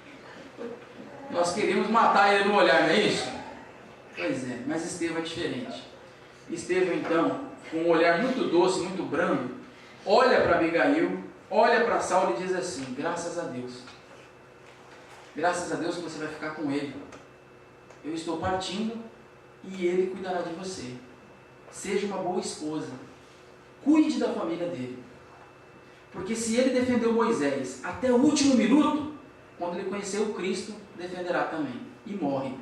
Speaker 3: Nós queríamos matar ele no olhar, não é isso? Pois é, mas Estevão é diferente. Estevão, então, com um olhar muito doce, muito brando, olha para Abigail, olha para Saulo e diz assim, graças a Deus que você vai ficar com ele. Eu estou partindo e ele cuidará de você. Seja uma boa esposa. Cuide da família dele. Porque se ele defendeu Moisés até o último minuto, quando ele conheceu o Cristo, defenderá também. E morre.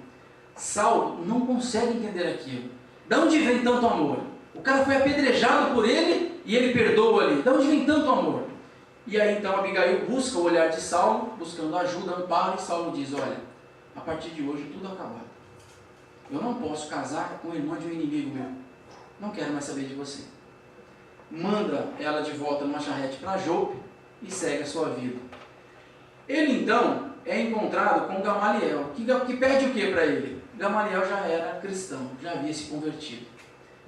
Speaker 3: Saulo não consegue entender aquilo. De onde vem tanto amor? O cara foi apedrejado por ele e ele perdoa ali. De onde vem tanto amor? E aí então Abigail busca o olhar de Saulo, buscando ajuda, amparo, e Saulo diz, olha, a partir de hoje tudo acabou. Eu não posso casar com o irmão de um inimigo meu. Não quero mais saber de você. Manda ela de volta numa charrete para Jope e segue a sua vida. Ele então é encontrado com Gamaliel, que pede o que para ele? Gamaliel já era cristão, já havia se convertido.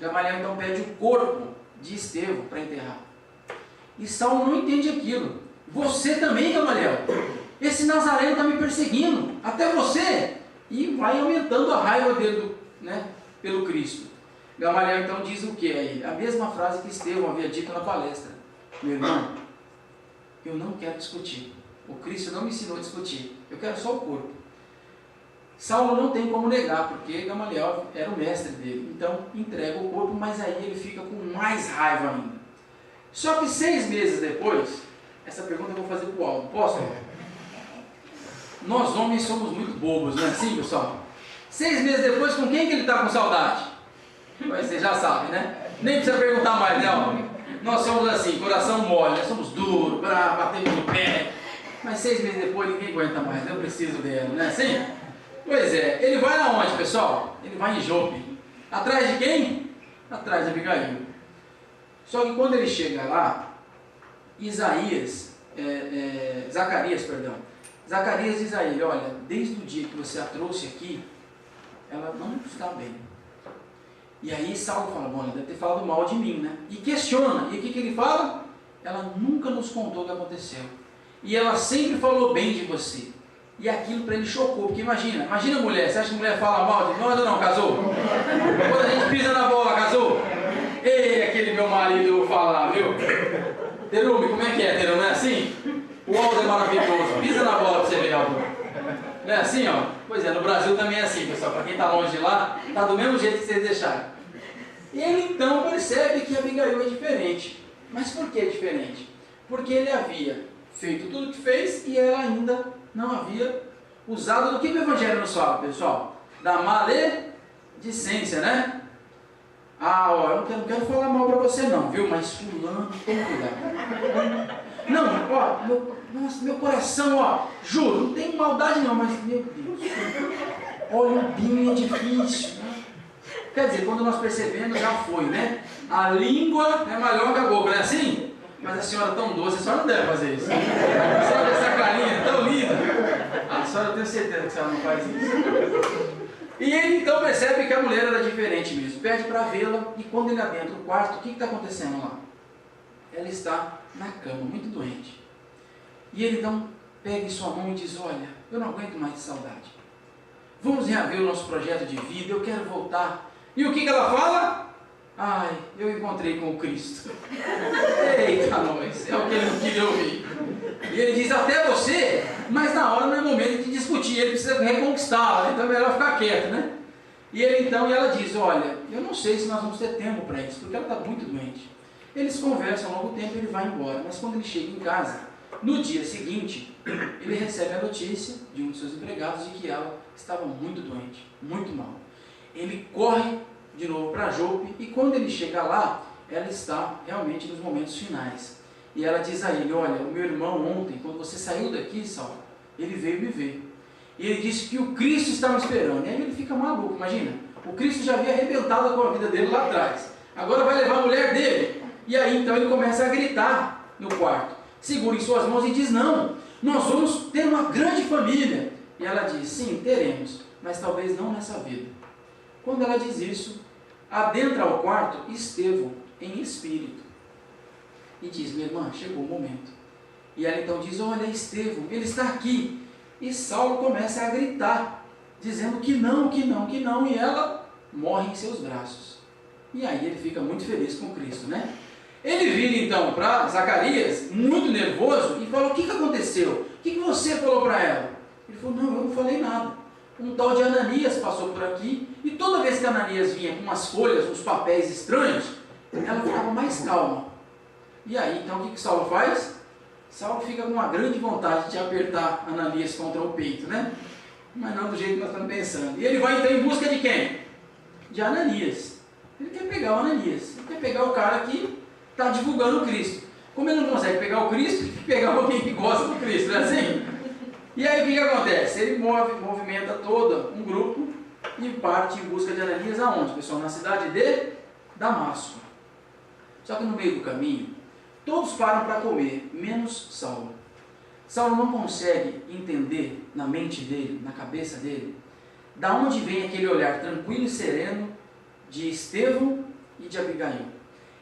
Speaker 3: Gamaliel então pede o corpo de Estevão para enterrar. E Saulo não entende aquilo. Você também, Gamaliel? Esse Nazareno está me perseguindo, até você. E vai aumentando a raiva dele, né, pelo Cristo. Gamaliel então diz o que a ele? A mesma frase que Estevão havia dito na palestra. Meu irmão, eu não quero discutir. O Cristo não me ensinou a discutir. Eu quero só o corpo. Saulo não tem como negar, porque Gamaliel era o mestre dele. Então entrega o corpo, mas aí ele fica com mais raiva ainda. Só que 6 meses depois, essa pergunta eu vou fazer para o Aldo. Posso? Nós homens somos muito bobos, não é assim, pessoal? 6 meses depois, com quem que ele está com saudade? Você já sabe, né? Nem precisa perguntar mais, né? Nós somos assim, coração mole, nós somos duros, bravos, batemos no pé. Mas 6 meses depois ninguém aguenta mais, eu preciso dela, não é assim? Pois é, ele vai aonde, pessoal? Ele vai em Jope. Atrás de quem? Atrás de Abigail. Só que quando ele chega lá, Zacarias diz a ele, olha, desde o dia que você a trouxe aqui, ela não está bem. E aí Saulo fala, bom, ele deve ter falado mal de mim, né? E questiona, e o que ele fala? Ela nunca nos contou o que aconteceu. E ela sempre falou bem de você. E aquilo para ele chocou, porque imagina a mulher, você acha que a mulher fala mal de nós ou não, casou? Quando a gente pisa na bola, casou? Ei, aquele meu marido falar, viu? Terume, como é que é, Terume? Não é assim? O Aldo é maravilhoso, pisa na bola para você ver, Aldo. Não é assim, ó? Pois é, no Brasil também é assim, pessoal. Para quem está longe de lá, está do mesmo jeito que vocês deixaram. E ele então percebe que Abigail é diferente. Mas por que é diferente? Porque ele havia feito tudo o que fez e ela ainda não havia usado do que o Evangelho nos fala, pessoal? Da maledicência, né? Ah, ó, eu não quero falar mal para você não, viu? Mas fulano, toma cuidado. Não, ó, meu coração, ó, juro, não tem maldade não, mas meu Deus. Olha, o binho é difícil. Quer dizer, quando nós percebemos, já foi, né? A língua é maior que a boca, não é assim? Mas a senhora é tão doce, a senhora não deve fazer isso. A senhora tem essa carinha tão linda. A senhora, eu tenho certeza que a senhora não faz isso. E ele então percebe que a mulher era diferente mesmo. Pede para vê-la e quando ele adentra o quarto, o que está acontecendo lá? Ela está na cama, muito doente. E ele então pega em sua mão e diz, olha, eu não aguento mais de saudade. Vamos reaver o nosso projeto de vida, eu quero voltar. E o que ela fala? Ai, eu encontrei com o Cristo. Eita nós, é o que ele não queria ouvir. E ele diz, até você, mas na hora não é momento de discutir, ele precisa reconquistá-la, então é melhor ficar quieto, né? E ele então, e ela diz, olha, eu não sei se nós vamos ter tempo para isso, porque ela está muito doente. Eles conversam ao longo tempo e ele vai embora, mas quando ele chega em casa, no dia seguinte, ele recebe a notícia de um de seus empregados de que ela estava muito doente, muito mal. Ele corre de novo para Jope e quando ele chega lá, ela está realmente nos momentos finais. E ela diz a ele, olha, o meu irmão ontem, quando você saiu daqui, Saulo, ele veio me ver. E ele disse que o Cristo está me esperando. E aí ele fica maluco, imagina. O Cristo já havia arrebentado com a vida dele lá atrás. Agora vai levar a mulher dele. E aí então ele começa a gritar no quarto. Segura em suas mãos e diz, não, nós vamos ter uma grande família. E ela diz, sim, teremos, mas talvez não nessa vida. Quando ela diz isso, adentra ao quarto Estevão em espírito. E diz, minha irmã, chegou o momento. E ela então diz, olha, Estevão, ele está aqui. E Saulo começa a gritar, dizendo que não, que não, que não. E ela morre em seus braços. E aí ele fica muito feliz com Cristo, né? Ele vira então para Zacarias, muito nervoso, e fala, o que aconteceu? O que você falou para ela? Ele falou, não, eu não falei nada. Um tal de Ananias passou por aqui, e toda vez que Ananias vinha com umas folhas, uns papéis estranhos, ela ficava mais calma. E aí, então, o que Saulo faz? Saulo fica com uma grande vontade de apertar Ananias contra o peito, né? Mas não do jeito que nós estamos pensando. E ele vai então em busca de quem? De Ananias. Ele quer pegar o Ananias. Ele quer pegar o cara que está divulgando o Cristo. Como ele não consegue pegar o Cristo, ele quer pegar alguém que gosta do Cristo, não é assim? E aí o que acontece? Ele movimenta todo um grupo e parte em busca de Ananias aonde, pessoal? Na cidade de Damasco. Só que no meio do caminho, todos param para comer, menos Saulo. Saulo não consegue entender na mente dele, na cabeça dele, da onde vem aquele olhar tranquilo e sereno de Estevão e de Abigail.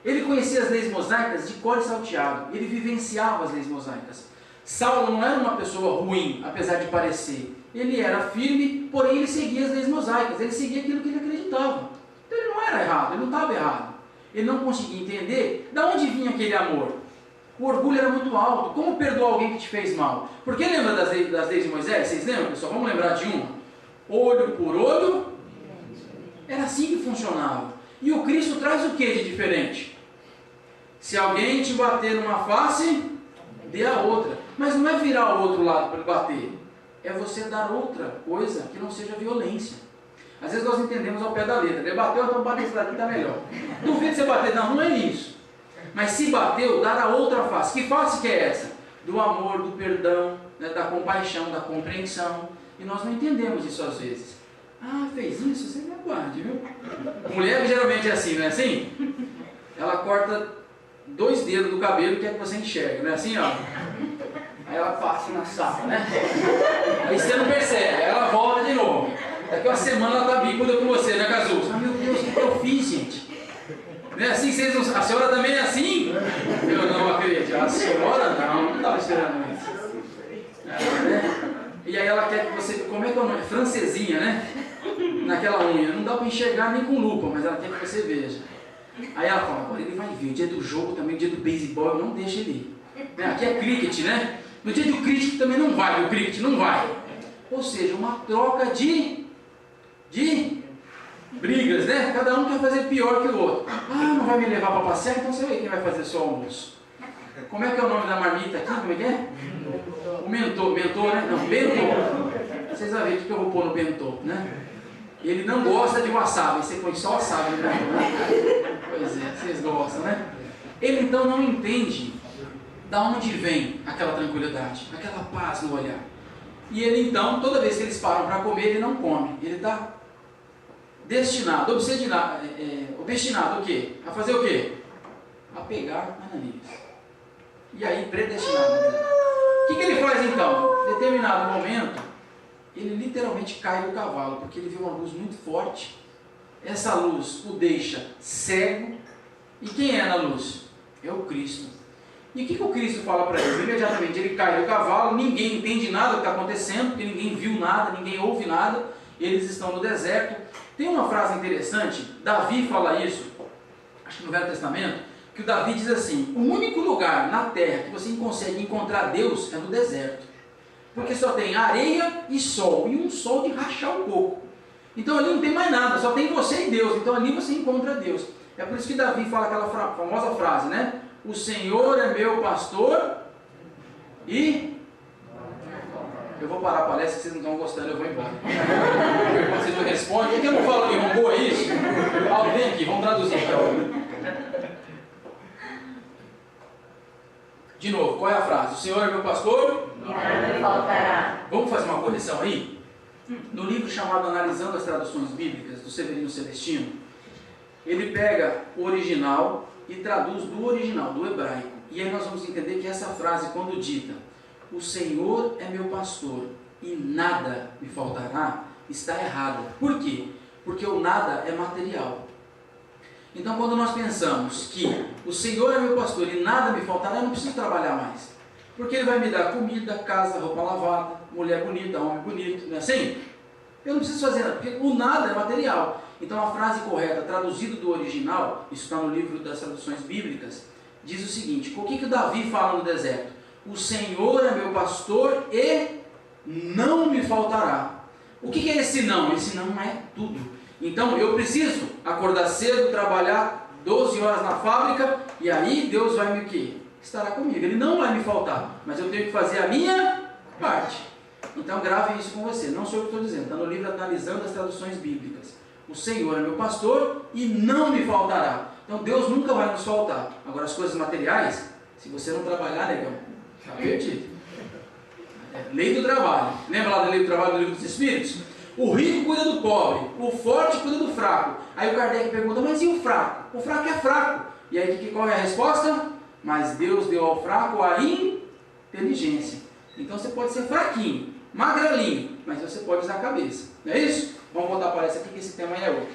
Speaker 3: Ele conhecia as leis mosaicas de cor e salteado, ele vivenciava as leis mosaicas. Saulo não era uma pessoa ruim, apesar de parecer. Ele era firme, porém ele seguia as leis mosaicas, ele seguia aquilo que ele acreditava. Então ele não era errado, ele não estava errado. Ele não conseguia entender de onde vinha aquele amor. O orgulho era muito alto. Como perdoar alguém que te fez mal? Porque lembra das leis de Moisés? Vocês lembram, pessoal? Vamos lembrar de uma. Olho por olho. Era assim que funcionava. E o Cristo traz o que de diferente? Se alguém te bater numa face, dê a outra. Mas não é virar o outro lado para bater. É você dar outra coisa que não seja violência. Às vezes nós entendemos ao pé da letra. Ele bateu, então bate esse daqui, está melhor. Duvido você bater. Não, não é isso. Mas se bateu, dar a outra face. Que face que é essa? Do amor, do perdão, né, da compaixão, da compreensão, e nós não entendemos isso às vezes. Ah, fez isso? Você me aguarde, viu? Mulher geralmente é assim, não é assim? Ela corta 2 dedos do cabelo e quer que você enxergue, não é assim, ó? Aí ela passa na sala, né? Aí você não percebe, aí ela volta de novo. Daqui uma semana ela tá bicuda com você, né, Cazu? Ah, meu Deus, o que eu fiz, gente? Não é assim? Vocês não... A senhora também é assim? Eu não acredito. A senhora não estava esperando isso. Né? E aí ela quer que você... Como é que é o nome? Francesinha, né? Naquela unha. Não dá para enxergar nem com lupa, mas ela quer que você veja. Aí ela fala, agora ele vai vir. O dia do jogo também, o dia do beisebol, eu não deixo ele ir. Aqui é cricket, né? No dia do cricket também não vai, o cricket não vai. Ou seja, uma troca de brigas, né? Cada um quer fazer pior que o outro. Ah, não vai me levar para passear, então você vê quem vai fazer só almoço. Como é que é o nome da marmita aqui? Como é que é? O mentor, né? Não, bentô. Vocês vão ver o que eu vou pôr no bentô, né? Ele não gosta de wasabi, você põe só wasabi no bentô, né? Pois é, vocês gostam, né? Ele então não entende da onde vem aquela tranquilidade, aquela paz no olhar. E ele então, toda vez que eles param para comer, ele não come. Ele está destinado, obstinado o quê? A fazer o quê? A pegar Ananias. E aí, predestinado. O que ele faz então? Em determinado momento, ele literalmente cai do cavalo, porque ele vê uma luz muito forte. Essa luz o deixa cego. E quem é na luz? É o Cristo. E o que o Cristo fala para ele? Imediatamente ele cai do cavalo, ninguém entende nada do que está acontecendo, porque ninguém viu nada, ninguém ouve nada, eles estão no deserto. Tem uma frase interessante, Davi fala isso, acho que no Velho Testamento, que o Davi diz assim, o único lugar na terra que você consegue encontrar Deus é no deserto, porque só tem areia e sol, e um sol de rachar o coco. Então ali não tem mais nada, só tem você e Deus, então ali você encontra Deus. É por isso que Davi fala aquela famosa frase, né? O Senhor é meu pastor e... Eu vou parar a palestra, que vocês não estão gostando, eu vou embora. Quando vocês não respondem, por que eu não falo em robô, é isso? Alguém aqui, vamos traduzir então. De novo, qual é a frase? O Senhor é meu pastor?
Speaker 2: E nada me faltará.
Speaker 3: Vamos fazer uma correção aí? No livro chamado Analisando as Traduções Bíblicas, do Severino Celestino, ele pega o original e traduz do original, do hebraico. E aí nós vamos entender que essa frase, quando dita, o Senhor é meu pastor e nada me faltará, está errada. Por quê? Porque o nada é material. Então quando nós pensamos que o Senhor é meu pastor e nada me faltará, eu não preciso trabalhar mais. Porque Ele vai me dar comida, casa, roupa lavada, mulher bonita, homem bonito, não é assim? Eu não preciso fazer nada, porque o nada é material. Então a frase correta, traduzida do original, isso está no livro das traduções bíblicas, diz o seguinte, o que o Davi fala no deserto? O Senhor é meu pastor e não me faltará. O que é esse não? Esse não é tudo. Então eu preciso acordar cedo, trabalhar 12 horas na fábrica, e aí Deus vai me o quê? Estará comigo. Ele não vai me faltar, mas eu tenho que fazer a minha parte. Então grave isso com você, não sou eu que estou dizendo, está no livro Analisando as Traduções Bíblicas. O Senhor é meu pastor e não me faltará. Então Deus nunca vai nos faltar. Agora as coisas materiais, se você não trabalhar, negão, está perdido. Lei do trabalho. Lembra lá da lei do trabalho do livro dos Espíritos? O rico cuida do pobre, o forte cuida do fraco. Aí o Kardec pergunta, mas e o fraco? O fraco é fraco. E aí qual é a resposta? Mas Deus deu ao fraco a inteligência. Então você pode ser fraquinho, magrelinho, mas você pode usar a cabeça. Não é isso? Vamos voltar para essa aqui, que esse tema aí é outro.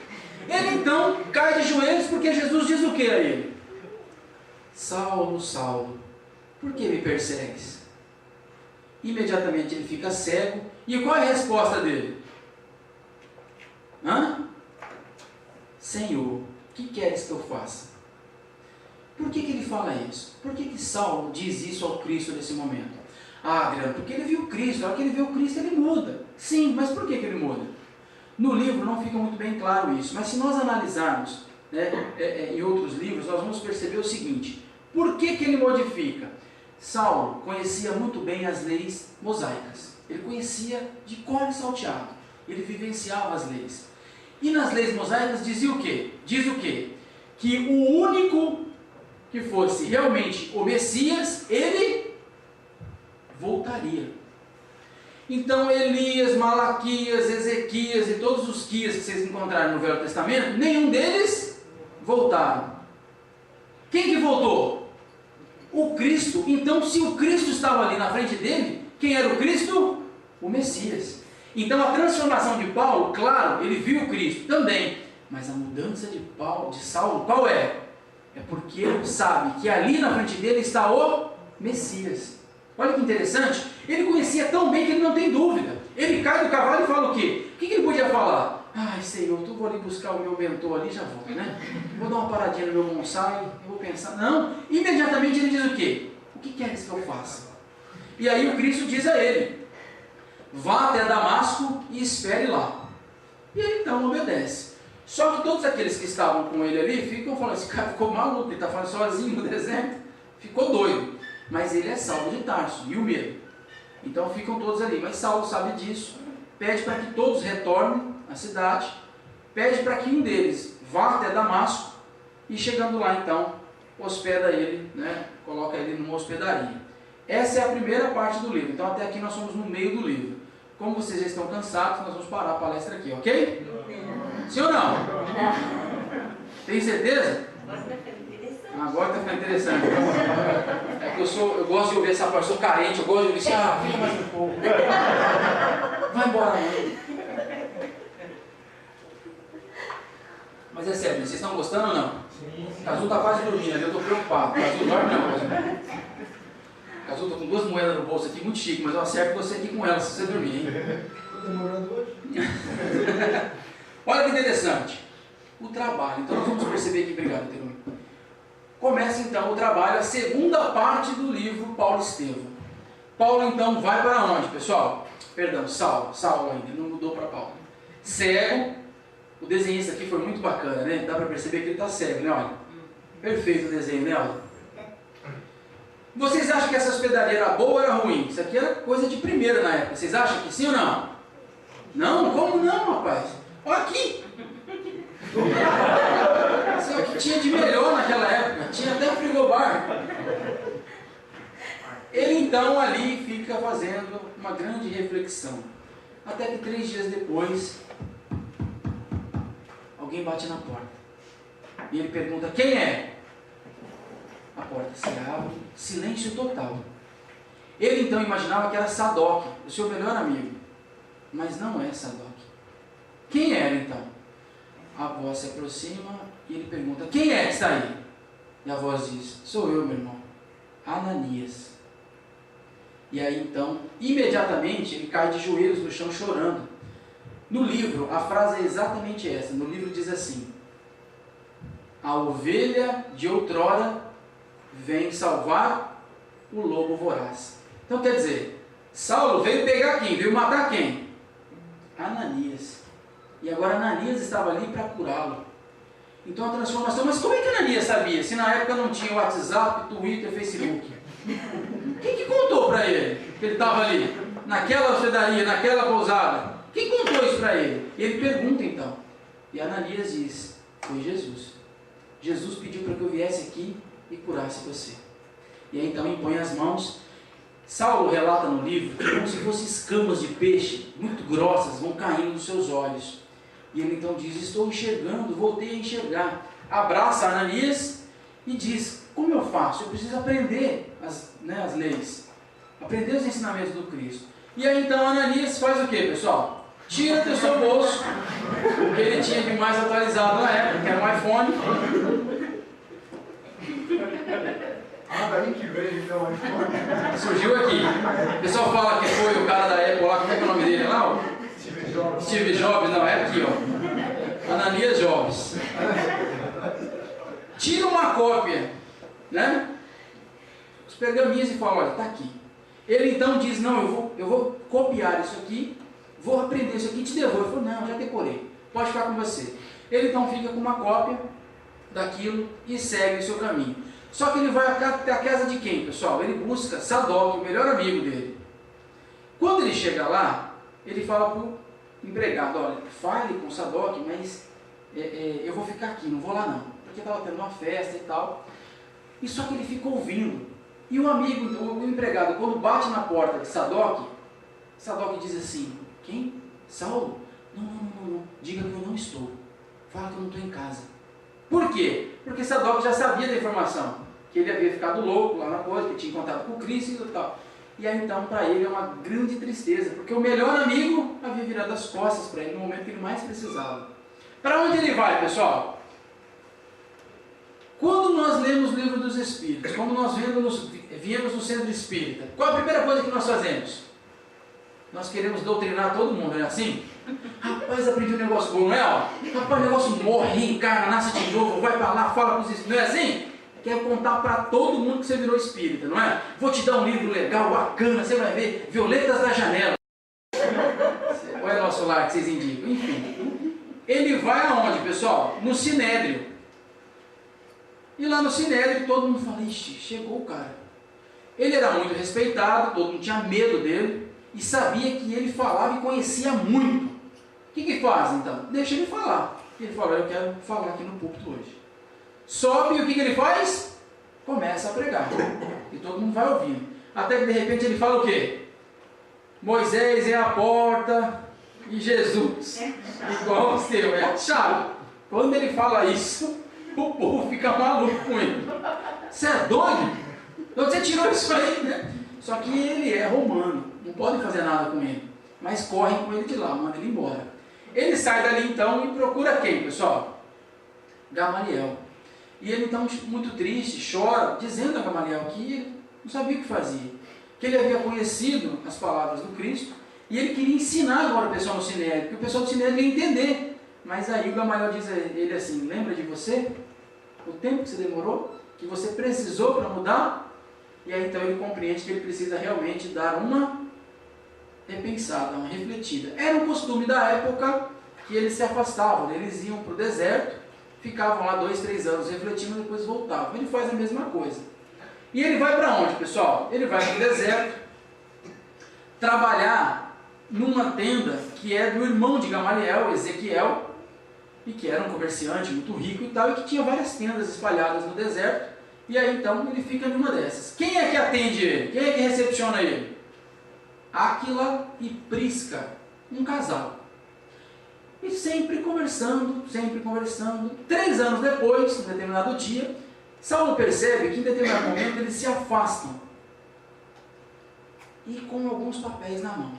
Speaker 3: Ele então cai de joelhos porque Jesus diz o que a ele? Saulo, Saulo, por que me persegues? Imediatamente ele fica cego. E qual é a resposta dele? Senhor, o que queres que eu faça? Por que ele fala isso? Por que Saulo diz isso ao Cristo nesse momento? Ah, Adriano, porque ele viu Cristo. Na hora que ele vê o Cristo, ele muda. Sim, mas por que ele muda? No livro não fica muito bem claro isso, mas se nós analisarmos, né, em outros livros, nós vamos perceber o seguinte: por que ele modifica? Saulo conhecia muito bem as leis mosaicas, ele conhecia de cor e salteado, ele vivenciava as leis. E nas leis mosaicas dizia o quê? Diz o quê? Que o único que fosse realmente o Messias, ele voltaria. Então Elias, Malaquias, Ezequias e todos os quias que vocês encontrarem no Velho Testamento, nenhum deles voltaram. Quem que voltou? O Cristo. Então, se o Cristo estava ali na frente dele, quem era o Cristo? O Messias. Então a transformação de Paulo, claro, ele viu o Cristo também, mas a mudança de Saulo, qual é? É porque ele sabe que ali na frente dele está o Messias. Olha que interessante, ele conhecia tão bem que ele não tem dúvida. Ele cai do cavalo e fala o quê? O que ele podia falar? Ai, Senhor, eu vou ali buscar o meu mentor ali, já volto, né? Vou dar uma paradinha no meu bonsai, eu vou pensar. Não, imediatamente ele diz o quê? O que queres que eu faça? E aí o Cristo diz a ele: vá até Damasco e espere lá. E ele então obedece. Só que todos aqueles que estavam com ele ali ficam falando, esse cara ficou maluco, ele está falando sozinho no deserto, ficou doido. Mas ele é Saulo de Tarso, e o medo. Então ficam todos ali. Mas Saulo sabe disso, pede para que todos retornem à cidade, pede para que um deles vá até Damasco, e chegando lá então, hospeda ele, né, coloca ele numa hospedaria. Essa é a primeira parte do livro. Então até aqui nós somos no meio do livro. Como vocês já estão cansados, nós vamos parar a palestra aqui, ok? Sim ou não? Tem certeza? Agora está ficando interessante. É que eu gosto de ouvir essa parte, eu sou carente, eu gosto de ouvir assim, fica mais um pouco. Vai embora, mãe. Mas é sério, vocês estão gostando ou não? Sim. O Cazu está quase dormindo ali, eu estou preocupado. O Cazu dorme não, Cazu, estou com 2 moedas no bolso aqui, muito chique, mas eu acerto você aqui com ela se você dormir, hein? Estou demorando hoje. Olha que interessante. O trabalho. Então nós vamos perceber aqui, obrigado, Terumi. Começa então o trabalho, a segunda parte do livro Paulo Estevão. Paulo então vai para onde, pessoal? Perdão, Saulo ainda, não mudou para Paulo. Cego. O desenhista aqui foi muito bacana, né? Dá para perceber que ele está cego, né? Olha. Perfeito o desenho, né? Olha. Vocês acham que essa hospedaria era boa ou era ruim? Isso aqui era coisa de primeira na época. Vocês acham que sim ou não? Não? Como não, rapaz? Olha aqui. Isso é o que tinha de melhor naquela época. Tinha até frigobar. Ele então ali fica fazendo uma grande reflexão. Até que 3 dias depois, alguém bate na porta. E ele pergunta, quem é? A porta se abre, silêncio total. Ele então imaginava que era Sadoc, o seu melhor amigo. Mas não é Sadoc. Quem era então? A voz se aproxima e ele pergunta, quem é que está aí? E a voz diz, sou eu, meu irmão, Ananias. E aí então, imediatamente, ele cai de joelhos no chão chorando. No livro, a frase é exatamente essa. No livro diz assim, a ovelha de outrora vem salvar o lobo voraz. Então quer dizer, Saulo veio pegar quem? Veio matar quem? Ananias. E agora Ananias estava ali para curá-lo. Então a transformação, mas como é que Ananias sabia? Se na época não tinha WhatsApp, Twitter, Facebook. Quem que contou para ele que ele estava ali? Naquela hospedaria, naquela pousada. Quem contou isso para ele? E ele pergunta então. E Ananias diz, foi Jesus. Jesus pediu para que eu viesse aqui e curasse você. E aí então impõe as mãos. Saulo relata no livro que como se fossem escamas de peixe, muito grossas, vão caindo dos seus olhos. E ele então diz, estou enxergando, voltei a enxergar. Abraça Ananias e diz, como eu faço? Eu preciso aprender as leis, aprender os ensinamentos do Cristo. E aí então Ananias faz o que, pessoal? Tira do seu bolso, o que ele tinha de mais atualizado na época, que era um iPhone.
Speaker 4: Daí que veio então o iPhone.
Speaker 3: Surgiu aqui. O pessoal fala que foi o cara da Apple lá, como é que é o nome dele lá? Steve Jobs, não, é aqui, ó. Ananias Jobs. Tira uma cópia, né? Os pergaminhos e fala, olha, está aqui. Ele então diz, não, eu vou copiar isso aqui, vou aprender isso aqui e te devolvo. Ele falou, não, já decorei, pode ficar com você. Ele então fica com uma cópia daquilo e segue o seu caminho. Só que ele vai até a casa de quem, pessoal? Ele busca Sadoc, o melhor amigo dele. Quando ele chega lá, ele fala para o empregado, olha, fale com Sadoc, mas eu vou ficar aqui, não vou lá não, porque estava tendo uma festa e tal. E só que ele fica ouvindo. E o amigo, o empregado, quando bate na porta de Sadoc, Sadoc diz assim: quem? Saulo? Não. Diga que eu não estou. Fala que eu não estou em casa. Por quê? Porque Sadoc já sabia da informação, que ele havia ficado louco lá na coisa, que tinha contato com Cristo e tal. E aí então para ele é uma grande tristeza, porque o melhor amigo havia virado as costas para ele no momento que ele mais precisava. Para onde ele vai, pessoal? Quando nós lemos o livro dos Espíritos, quando nós viemos no centro espírita, qual a primeira coisa que nós fazemos? Nós queremos doutrinar todo mundo, não é assim? Rapaz, aprendi um negócio bom, não é? Rapaz, o negócio morre, reencarna, nasce de novo, vai para lá, fala com os espíritos, não é assim? Quer contar para todo mundo que você virou espírita, não é? Vou te dar um livro legal, bacana, você vai ver, Violetas da Janela. Olha o nosso lar que vocês indicam. Enfim, ele vai aonde, pessoal? No Sinédrio. E lá no Sinédrio todo mundo fala: ixi, chegou o cara. Ele era muito respeitado, todo mundo tinha medo dele e sabia que ele falava e conhecia muito. O que faz então? Deixa ele falar. Ele fala: eu quero falar aqui no púlpito hoje. Sobe e o que ele faz? Começa a pregar. E todo mundo vai ouvindo. Até que de repente ele fala o quê? Moisés é a porta e Jesus igual ao seu, é a chave. Quando ele fala isso, o povo fica maluco com ele. Você é doido? De onde você tirou isso aí, né? Só que ele é romano, não pode fazer nada com ele. Mas correm com ele de lá, manda ele embora. Ele sai dali então e procura quem, pessoal? Gamaliel. E ele então, muito triste, chora, dizendo a Gamaliel que ele não sabia o que fazia. Que ele havia conhecido as palavras do Cristo e ele queria ensinar agora o pessoal no Sinédrio, porque o pessoal do Sinédrio ia entender. Mas aí o Gamaliel diz a ele assim: lembra de você? O tempo que você demorou? Que você precisou para mudar? E aí então ele compreende que ele precisa realmente dar uma repensada, uma refletida. Era um costume da época que eles se afastavam, eles iam para o deserto, ficavam lá 2, 3 anos refletindo e depois voltavam. Ele faz a mesma coisa. E ele vai para onde, pessoal? Ele vai para o deserto trabalhar numa tenda que é do irmão de Gamaliel, Ezequiel, e que era um comerciante muito rico e tal, e que tinha várias tendas espalhadas no deserto. E aí então ele fica numa dessas. Quem é que atende ele? Quem é que recepciona ele? Áquila e Prisca, um casal. E sempre conversando. 3 anos depois, em determinado dia, Saulo percebe que em determinado momento eles se afastam. E com alguns papéis na mão.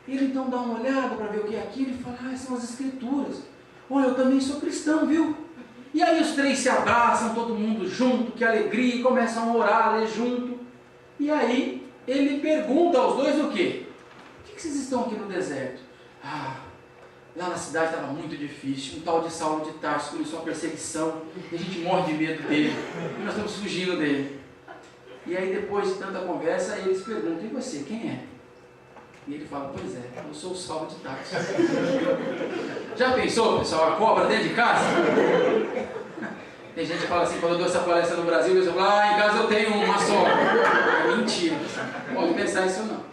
Speaker 3: Ele então dá uma olhada para ver o que é aquilo e fala: são as escrituras. Olha, eu também sou cristão, viu? E aí os 3 se abraçam, todo mundo junto, que alegria, e começam a orar, a ler junto. E aí ele pergunta aos 2 o quê? Por que vocês estão aqui no deserto? Lá na cidade estava muito difícil, um tal de Saulo de Tarso começou a perseguição, e a gente morre de medo dele, e nós estamos fugindo dele. E aí depois de tanta conversa, eles perguntam: e você, quem é? E ele fala: pois é, eu sou o Saulo de Tarso. Já pensou, pessoal, a cobra dentro de casa? Tem gente que fala assim: quando eu dou essa palestra no Brasil, eu falo: em casa eu tenho uma só. É mentira, não pode pensar isso não.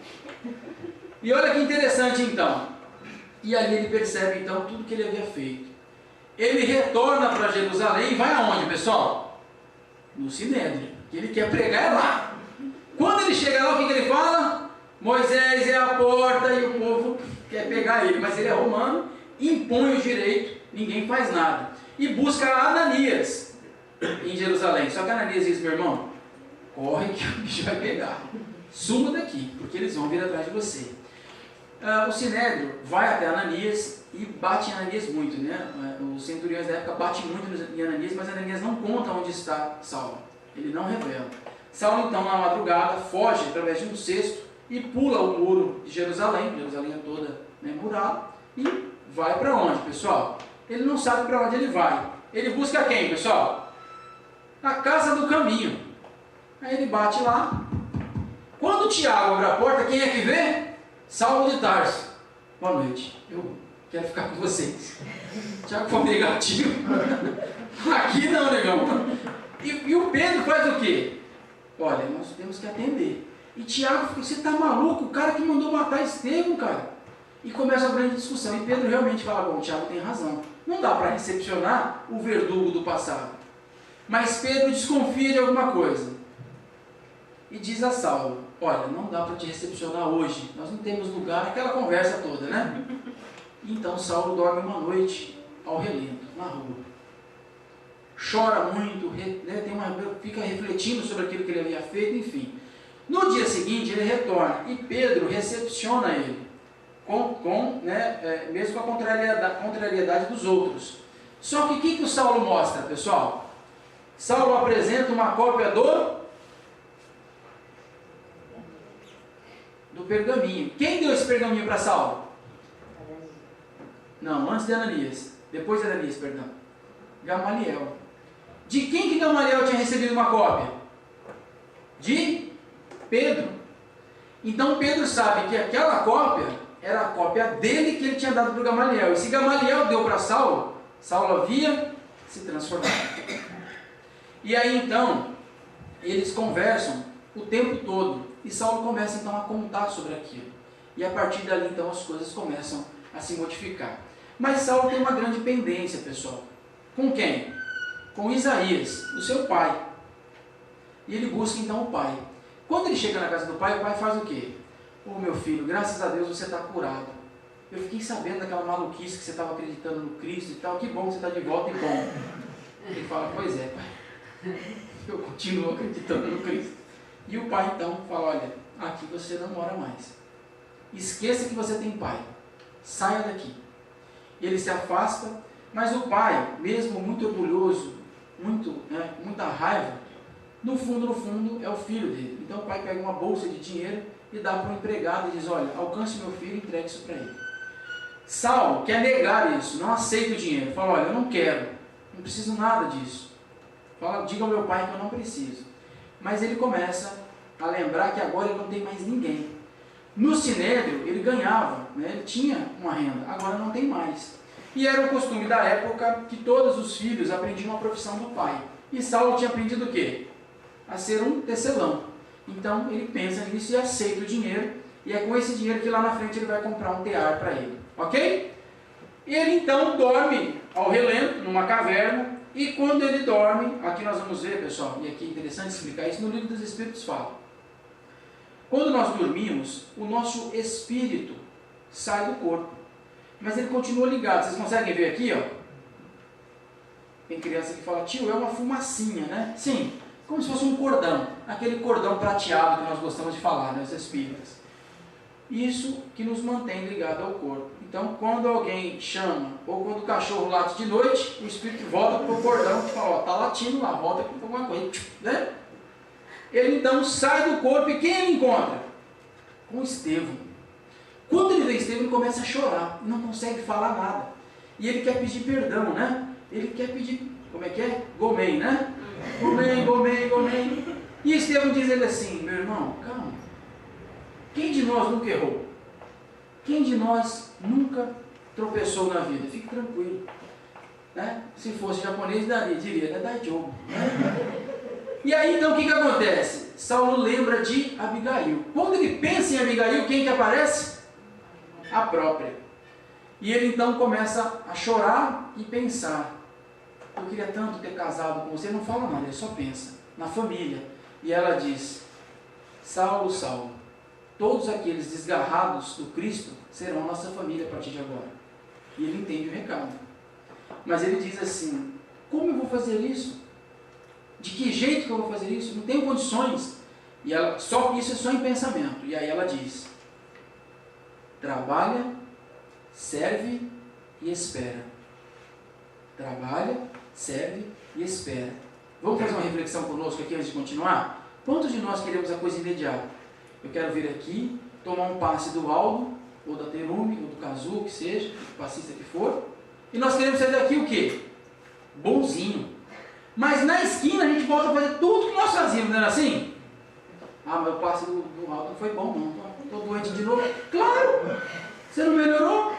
Speaker 3: E olha que interessante então. E ali ele percebe então tudo que ele havia feito. Ele retorna para Jerusalém e vai aonde, pessoal? No Sinédrio, que ele quer pregar lá. Quando ele chega lá, o que ele fala? Moisés é a porta, e o povo quer pegar ele, mas ele é romano, impõe o direito, ninguém faz nada. E busca Ananias em Jerusalém. Só que Ananias diz: meu irmão, corre que o bicho vai pegar. Suma daqui, porque eles vão vir atrás de você. O Sinédrio vai até Ananias e bate em Ananias muito, né? Os centuriões da época batem muito em Ananias, mas Ananias não conta onde está Saulo. Ele não revela. Saulo então, na madrugada, foge através de um cesto e pula o muro de Jerusalém. Jerusalém é toda, né, murada. E vai para onde, pessoal? Ele não sabe para onde ele vai. Ele busca quem, pessoal? A casa do caminho. Aí ele bate lá. Quando o Tiago abre a porta, quem é que vê? Saulo de Tarso. Boa noite, eu quero ficar com vocês. Tiago foi negativo. Aqui não, negão. E o Pedro faz o quê? Olha, nós temos que atender. E Tiago falou: você está maluco? O cara que mandou matar Estevão, cara. E começa a grande discussão. E Pedro realmente fala: bom, Tiago tem razão. Não dá para recepcionar o verdugo do passado. Mas Pedro desconfia de alguma coisa. e diz a Saulo: olha, não dá para te recepcionar hoje, nós não temos lugar, aquela conversa toda, né? Então Saulo dorme uma noite ao relento, na rua. Chora muito, fica refletindo sobre aquilo que ele havia feito, enfim. No dia seguinte ele retorna e Pedro recepciona ele, mesmo com a contrariedade dos outros. Só que o que o Saulo mostra, pessoal? Saulo apresenta uma cópia do pergaminho. Quem deu esse pergaminho para Saulo? Não, antes de Ananias. Depois de Ananias, perdão. Gamaliel. De quem que Gamaliel tinha recebido uma cópia? De Pedro. Então Pedro sabe que aquela cópia era a cópia dele que ele tinha dado para o Gamaliel. E se Gamaliel deu para Saulo, Saulo havia se transformado. E aí então, eles conversam o tempo todo. E Saulo começa então a contar sobre aquilo. E a partir dali então as coisas começam a se modificar. Mas Saulo tem uma grande pendência, pessoal. Com quem? Com Isaías, o seu pai. E ele busca então o pai. Quando ele chega na casa do pai, o pai faz o quê? Ô meu filho, graças a Deus você está curado. Eu fiquei sabendo daquela maluquice que você estava acreditando no Cristo e tal. Que bom que você está de volta e bom. Ele fala: pois é, pai. Eu continuo acreditando no Cristo. E o pai então fala: olha, aqui você não mora mais. Esqueça que você tem pai. Saia daqui. Ele se afasta, mas o pai, mesmo muito orgulhoso, muita raiva, no fundo, é o filho dele. Então o pai pega uma bolsa de dinheiro e dá para um empregado e diz: olha, alcance meu filho e entregue isso para ele. Saulo quer negar isso, não aceita o dinheiro. Fala: olha, eu não quero, não preciso nada disso. Fala: diga ao meu pai que eu não preciso. Mas ele começa a lembrar que agora ele não tem mais ninguém. No Sinédrio ele ganhava, ele tinha uma renda, agora não tem mais. E era o costume da época que todos os filhos aprendiam a profissão do pai. E Saulo tinha aprendido o quê? A ser um tecelão. Então ele pensa nisso e aceita o dinheiro, e é com esse dinheiro que lá na frente ele vai comprar um tear para ele. Ok? Ele então dorme ao relento, numa caverna, e quando ele dorme, aqui nós vamos ver, pessoal, e aqui é interessante explicar isso, no Livro dos Espíritos fala. Quando nós dormimos, o nosso espírito sai do corpo, mas ele continua ligado. Vocês conseguem ver aqui, ó? Tem criança que fala: tio, é uma fumacinha, né? Sim, como se fosse um cordão, aquele cordão prateado que nós gostamos de falar, né, os espíritas. Isso que nos mantém ligado ao corpo. Então, quando alguém chama, ou quando o cachorro late de noite, o espírito volta para o cordão e fala: ó, tá latindo lá, volta aqui para alguma coisa, né? Ele então sai do corpo, e quem ele encontra? Com Estevão. Quando ele vê Estevão, ele começa a chorar, não consegue falar nada. E ele quer pedir perdão, né? Ele quer pedir, como é que é? Gomém, né? Gomém. E Estevão diz ele assim: meu irmão, calma. Quem de nós nunca errou? Quem de nós nunca tropeçou na vida? Fique tranquilo. Né? Se fosse japonês, diria, né? Daijoubu. Né? E aí então o que acontece? Saulo lembra de Abigail. Quando ele pensa em Abigail, quem que aparece? A própria. E ele então começa a chorar e pensar: eu queria tanto ter casado com você. Não fala nada, ele só pensa na família. E ela diz: Saulo, Saulo, todos aqueles desgarrados do Cristo serão a nossa família a partir de agora. E ele entende o recado. Mas ele diz assim: como eu vou fazer isso? De que jeito que eu vou fazer isso? Não tenho condições. E ela, isso é só em pensamento. E aí ela diz: trabalha, serve e espera. Trabalha, serve e espera. Vamos fazer uma reflexão conosco aqui antes de continuar? Quantos de nós queremos a coisa imediata? Eu quero vir aqui, tomar um passe do Aldo, ou da Terumi, ou do Kazu, que seja, o passista que for, e nós queremos sair daqui o quê? Bonzinho. Mas na esquina a gente volta a fazer tudo que nós fazíamos, não era assim? Ah, mas o passe do Aldo não foi bom, não. Estou doente de novo. Claro! Você não melhorou?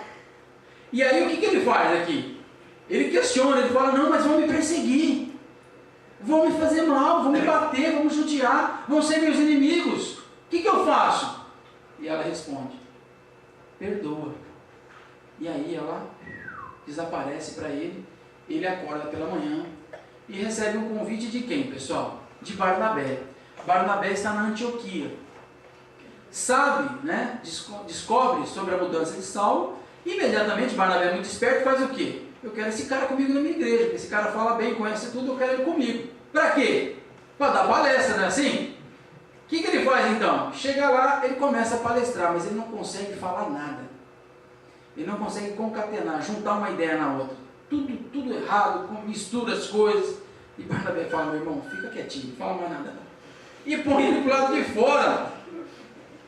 Speaker 3: E aí o que ele faz aqui? Ele questiona, ele fala: não, mas vão me perseguir. Vão me fazer mal, vão me bater, vão me judiar, vão ser meus inimigos. O que eu faço? E ela responde: perdoa. E aí ela desaparece para ele. Ele acorda pela manhã e recebe um convite de quem, pessoal? De Barnabé. Barnabé está na Antioquia. Sabe, né, descobre sobre a mudança de Saulo. Imediatamente Barnabé, muito esperto, faz o quê? Eu quero esse cara comigo na minha igreja, porque esse cara fala bem, conhece tudo, eu quero ele comigo. Para quê? Para dar palestra, não é assim? O que ele faz então? Chega lá, ele começa a palestrar, mas ele não consegue falar nada. Ele não consegue concatenar, juntar uma ideia na outra. Tudo errado, mistura as coisas. E Barnabé fala, meu irmão, fica quietinho, não fala mais nada não. E põe ele para o lado de fora.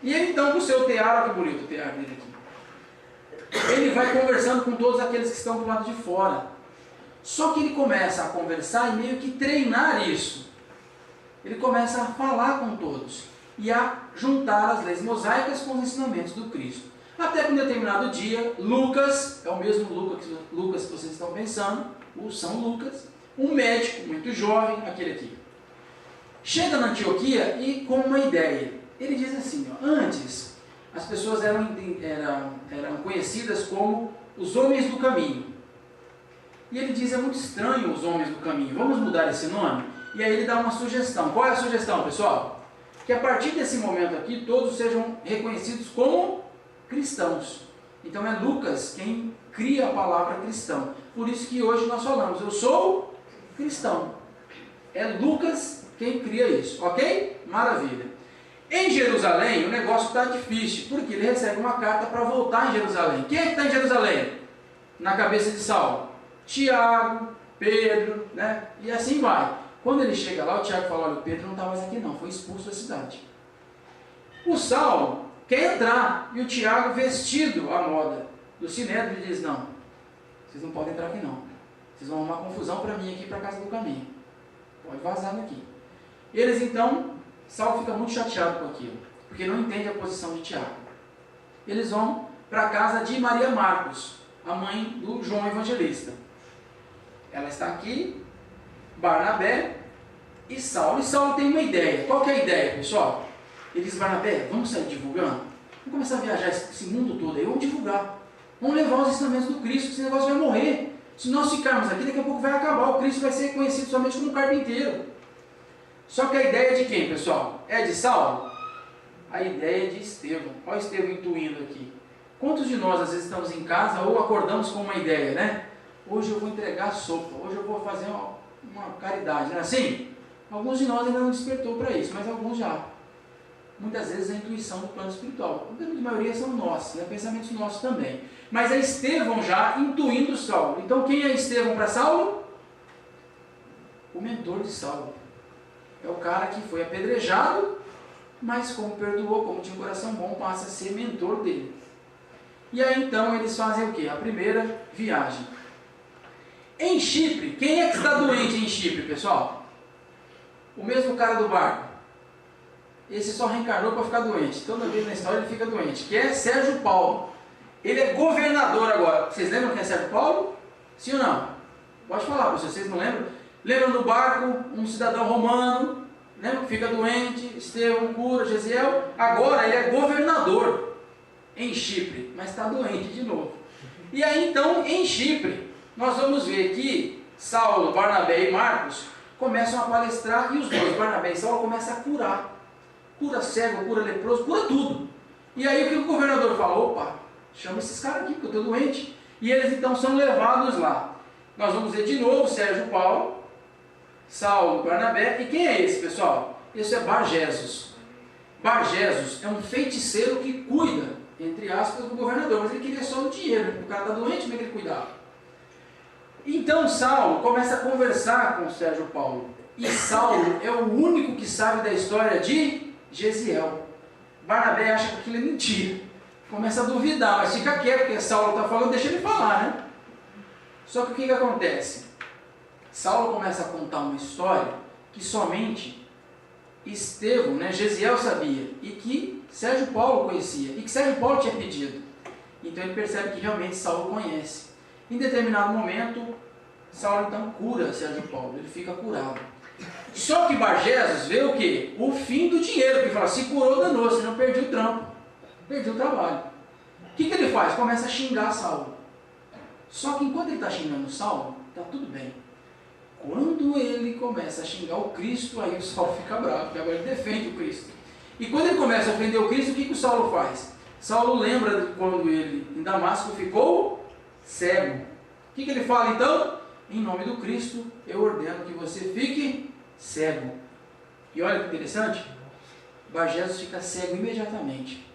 Speaker 3: E ele então, com o seu tear, que bonito o tear dele aqui. Ele vai conversando com todos aqueles que estão do lado de fora. Só que ele começa a conversar e meio que treinar isso. Ele começa a falar com todos e a juntar as leis mosaicas com os ensinamentos do Cristo. Até que em determinado dia, Lucas, é o mesmo Lucas que vocês estão pensando, o São Lucas, um médico muito jovem, aquele aqui, chega na Antioquia e com uma ideia. Ele diz assim, ó, antes as pessoas eram conhecidas como os homens do caminho. E ele diz, é muito estranho os homens do caminho, vamos mudar esse nome? E aí ele dá uma sugestão. Qual é a sugestão, pessoal? Que a partir desse momento aqui, todos sejam reconhecidos como cristãos. Então é Lucas quem cria a palavra cristão. Por isso que hoje nós falamos, eu sou cristão. É Lucas quem cria isso, ok? Maravilha. Em Jerusalém, o negócio está difícil, porque ele recebe uma carta para voltar em Jerusalém. Quem é que está em Jerusalém? Na cabeça de Saulo? Tiago, Pedro, né? E assim vai. Quando ele chega lá, o Tiago fala, olha, o Pedro não está mais aqui não, foi expulso da cidade. O Saulo quer entrar, e o Tiago, vestido à moda do Sinédrio, diz, não, vocês não podem entrar aqui não. Vocês vão arrumar confusão para mim aqui, para a casa do caminho. Pode vazar daqui. Eles então, Saulo fica muito chateado com aquilo, porque não entende a posição de Tiago. Eles vão para a casa de Maria Marcos, a mãe do João Evangelista. Ela está aqui, Barnabé e Saulo. E Saulo tem uma ideia. Qual que é a ideia, pessoal? Ele diz, Barnabé, vamos sair divulgando? Vamos começar a viajar esse mundo todo aí, vamos divulgar. Vamos levar os ensinamentos do Cristo, esse negócio vai morrer. Se nós ficarmos aqui, daqui a pouco vai acabar. O Cristo vai ser conhecido somente como um carpinteiro. Só que a ideia é de quem, pessoal? É de Saulo? A ideia é de Estevão. Olha o Estevão intuindo aqui. Quantos de nós, às vezes, estamos em casa ou acordamos com uma ideia, né? Hoje eu vou entregar sopa, hoje eu vou fazer uma caridade, não é assim? Alguns de nós ainda não despertou para isso, mas alguns já. Muitas vezes a intuição do plano espiritual. A grande maioria são nossos, né? Pensamentos nossos também. Mas é Estevão já intuindo Saulo. Então quem é Estevão para Saulo? O mentor de Saulo. É o cara que foi apedrejado, mas como perdoou, como tinha um coração bom, passa a ser mentor dele. E aí então eles fazem o quê? A primeira viagem. Em Chipre, quem é que está doente em Chipre, pessoal? O mesmo cara do barco. Esse só reencarnou para ficar doente. Toda vez na história ele fica doente. Que é Sérgio Paulo. Ele é governador agora. Vocês lembram quem é Sérgio Paulo? Sim ou não? Pode falar, se vocês não lembram. Lembram do barco, um cidadão romano, lembra? Fica doente, Estevão cura, Gesiel. Agora ele é governador em Chipre, mas está doente de novo. E aí então, em Chipre, nós vamos ver que Saulo, Barnabé e Marcos começam a palestrar e os dois, Barnabé e Saulo, começam a curar. Cura cego, cura leproso, cura tudo. E aí o que o governador fala? Opa, chama esses caras aqui, porque eu estou doente. E eles então são levados lá. Nós vamos ver de novo Sérgio Paulo, Saulo, Barnabé. E quem é esse, pessoal? Esse é Bar-Jesus. Bar-Jesus é um feiticeiro que cuida, entre aspas, do governador. Mas ele queria só o dinheiro. O cara está doente, como é que ele cuidava? Então Saulo começa a conversar com Sérgio Paulo. E Saulo é o único que sabe da história de Gesiel. Barnabé acha que aquilo é mentira. Começa a duvidar, mas fica quieto, porque Saulo está falando, deixa ele falar, né? Só que o que acontece? Saulo começa a contar uma história que somente Estevão, né, Gesiel sabia, e que Sérgio Paulo conhecia, e que Sérgio Paulo tinha pedido. Então ele percebe que realmente Saulo conhece. Em determinado momento, Saulo então cura Sérgio Paulo, ele fica curado. Só que Bar-Jesus vê o quê? O fim do dinheiro, que fala, se curou, danou, senão perdi o trampo, perdi o trabalho. O que ele faz? Começa a xingar Saulo. Só que enquanto ele está xingando Saulo, está tudo bem. Quando ele começa a xingar o Cristo, aí o Saulo fica bravo, porque agora ele defende o Cristo. E quando ele começa a ofender o Cristo, o que o Saulo faz? Saulo lembra de quando ele, em Damasco, ficou cego. O que ele fala então? Em nome do Cristo, eu ordeno que você fique cego. E olha que interessante, Bar-Jesus fica cego imediatamente.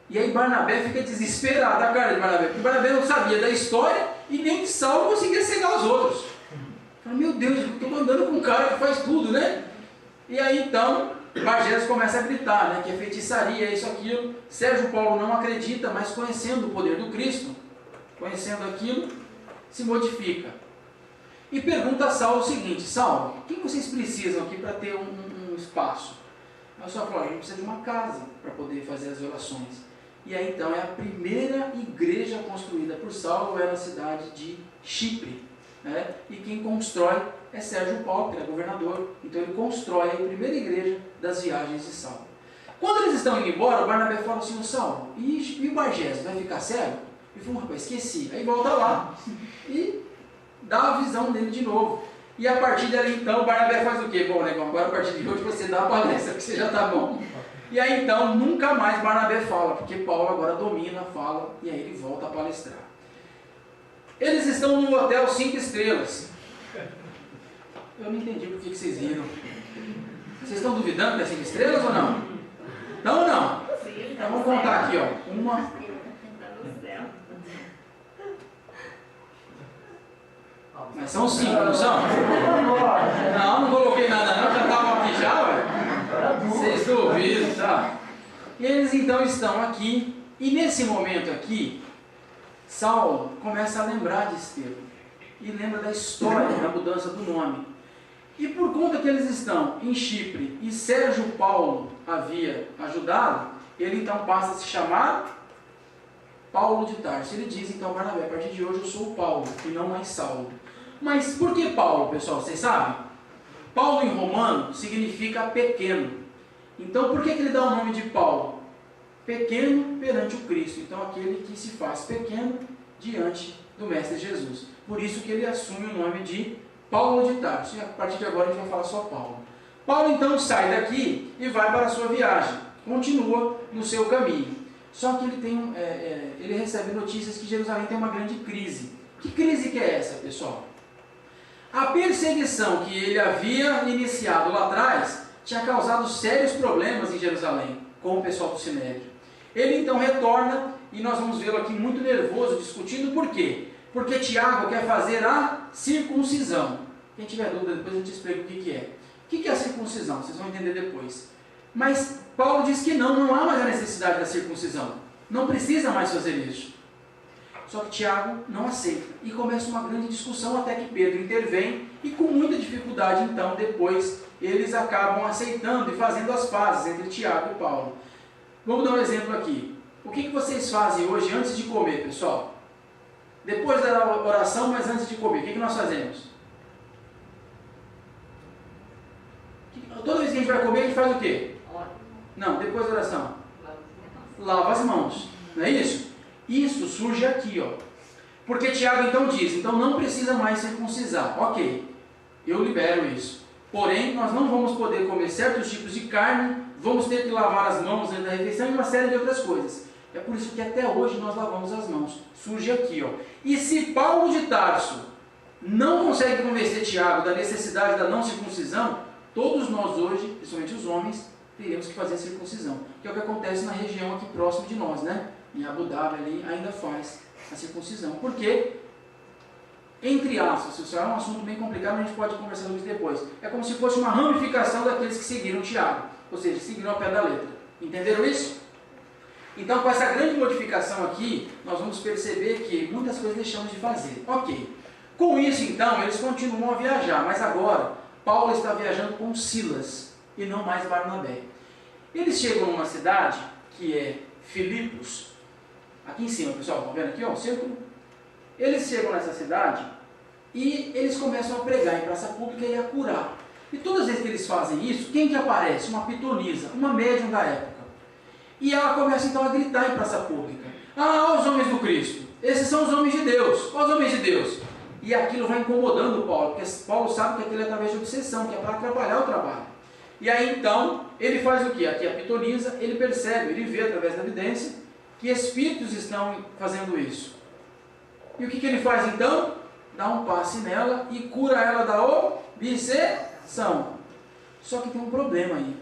Speaker 3: E aí Barnabé fica desesperado, a cara de Barnabé, porque Barnabé não sabia da história e nem de Saulo conseguia cegar os outros. Fala, meu Deus, eu estou andando com um cara que faz tudo, né? E aí então, Bar-Jesus começa a gritar, né, que é feitiçaria, isso, aquilo. Sérgio Paulo não acredita, mas conhecendo o poder do Cristo, conhecendo aquilo, se modifica. E pergunta a Saulo o seguinte: Saulo, o que vocês precisam aqui para ter um espaço? Aí o Saulo falou: a gente precisa de uma casa para poder fazer as orações. E aí então é a primeira igreja construída por Saulo, é na cidade de Chipre, né? E quem constrói é Sérgio Paulo, que era governador. Então ele constrói a primeira igreja das viagens de Saulo. Quando eles estão indo embora, o Barnabé fala assim: Saulo, e o Bar-Jesus vai ficar cego? Ele falou: rapaz, esqueci. Aí volta lá e dá a visão dele de novo. E a partir dali então, o Barnabé faz o quê? Bom, negão, agora a partir de hoje você dá a palestra, que você já está bom. E aí então, nunca mais Barnabé fala, porque Paulo agora domina, fala, e aí ele volta a palestrar. Eles estão num hotel 5 estrelas. Eu não entendi por que vocês riram. Vocês estão duvidando que é 5 estrelas ou não? Não ou não? Então vamos contar aqui, ó. 1. Mas são 5, não são? Não, não coloquei nada não, já estavam aqui já, ué. Vocês duvidam, tá? E eles então estão aqui, e nesse momento aqui, Saulo começa a lembrar de Estevão, e lembra da história da mudança do nome. E por conta que eles estão em Chipre, e Sérgio Paulo havia ajudado, ele então passa a se chamar Paulo de Tarso. Ele diz então: Barnabé, a partir de hoje eu sou Paulo, e não mais Saulo. Mas por que Paulo, pessoal? Vocês sabem? Paulo em romano significa pequeno. Então por que ele dá o nome de Paulo? Pequeno perante o Cristo. Então aquele que se faz pequeno diante do Mestre Jesus. Por isso que ele assume o nome de Paulo de Tarso. E a partir de agora a gente vai falar só Paulo. Paulo então sai daqui e vai para a sua viagem. Continua no seu caminho. Só que ele recebe notícias que Jerusalém tem uma grande crise. Que crise que é essa, pessoal? A perseguição que ele havia iniciado lá atrás tinha causado sérios problemas em Jerusalém com o pessoal do Sinédrio. Ele então retorna e nós vamos vê-lo aqui muito nervoso, discutindo por quê? Porque Tiago quer fazer a circuncisão. Quem tiver dúvida, depois eu te explico o que é. O que é a circuncisão? Vocês vão entender depois. Mas Paulo diz que não há mais a necessidade da circuncisão. Não precisa mais fazer isso. Só que Tiago não aceita. E começa uma grande discussão até que Pedro intervém. E com muita dificuldade, então, depois, eles acabam aceitando e fazendo as pazes entre Tiago e Paulo. Vamos dar um exemplo aqui. O que vocês fazem hoje antes de comer, pessoal? Depois da oração, mas antes de comer, o que nós fazemos? Toda vez que a gente vai comer, a gente faz o quê? Não, depois da oração. Lava as mãos. Não é isso? Isso surge aqui, ó. Porque Tiago então diz: então não precisa mais circuncisar. Ok, eu libero isso. Porém, nós não vamos poder comer certos tipos de carne, vamos ter que lavar as mãos antes da refeição e uma série de outras coisas. É por isso que até hoje nós lavamos as mãos. Surge aqui, ó. E se Paulo de Tarso não consegue convencer Tiago da necessidade da não circuncisão, todos nós hoje, principalmente os homens, teremos que fazer a circuncisão. Que é o que acontece na região aqui próximo de nós, né? Em Abu Dhabi ali ainda faz a circuncisão. Porque, entre aspas, isso é um assunto bem complicado, a gente pode conversar sobre isso depois. É como se fosse uma ramificação daqueles que seguiram Tiago. Ou seja, seguiram ao pé da letra. Entenderam isso? Então, com essa grande modificação aqui, nós vamos perceber que muitas coisas deixamos de fazer. Ok. Com isso, então, eles continuam a viajar. Mas agora, Paulo está viajando com Silas e não mais Barnabé. Eles chegam numa cidade que é Filipos. Aqui em cima, pessoal, estão vendo aqui, ó, o círculo? Eles chegam nessa cidade e eles começam a pregar em praça pública e a curar. E todas as vezes que eles fazem isso, quem que aparece? Uma pitonisa, uma médium da época. E ela começa então a gritar em praça pública: ah, os homens do Cristo, esses são os homens de Deus, os homens de Deus. E aquilo vai incomodando Paulo, porque Paulo sabe que aquilo é através de obsessão, que é para atrapalhar o trabalho. E aí então, ele faz o quê? Aqui a pitonisa, ele percebe, ele vê através da evidência, que espíritos estão fazendo isso. E o que ele faz então? Dá um passe nela e cura ela da obsessão. Só que tem um problema aí.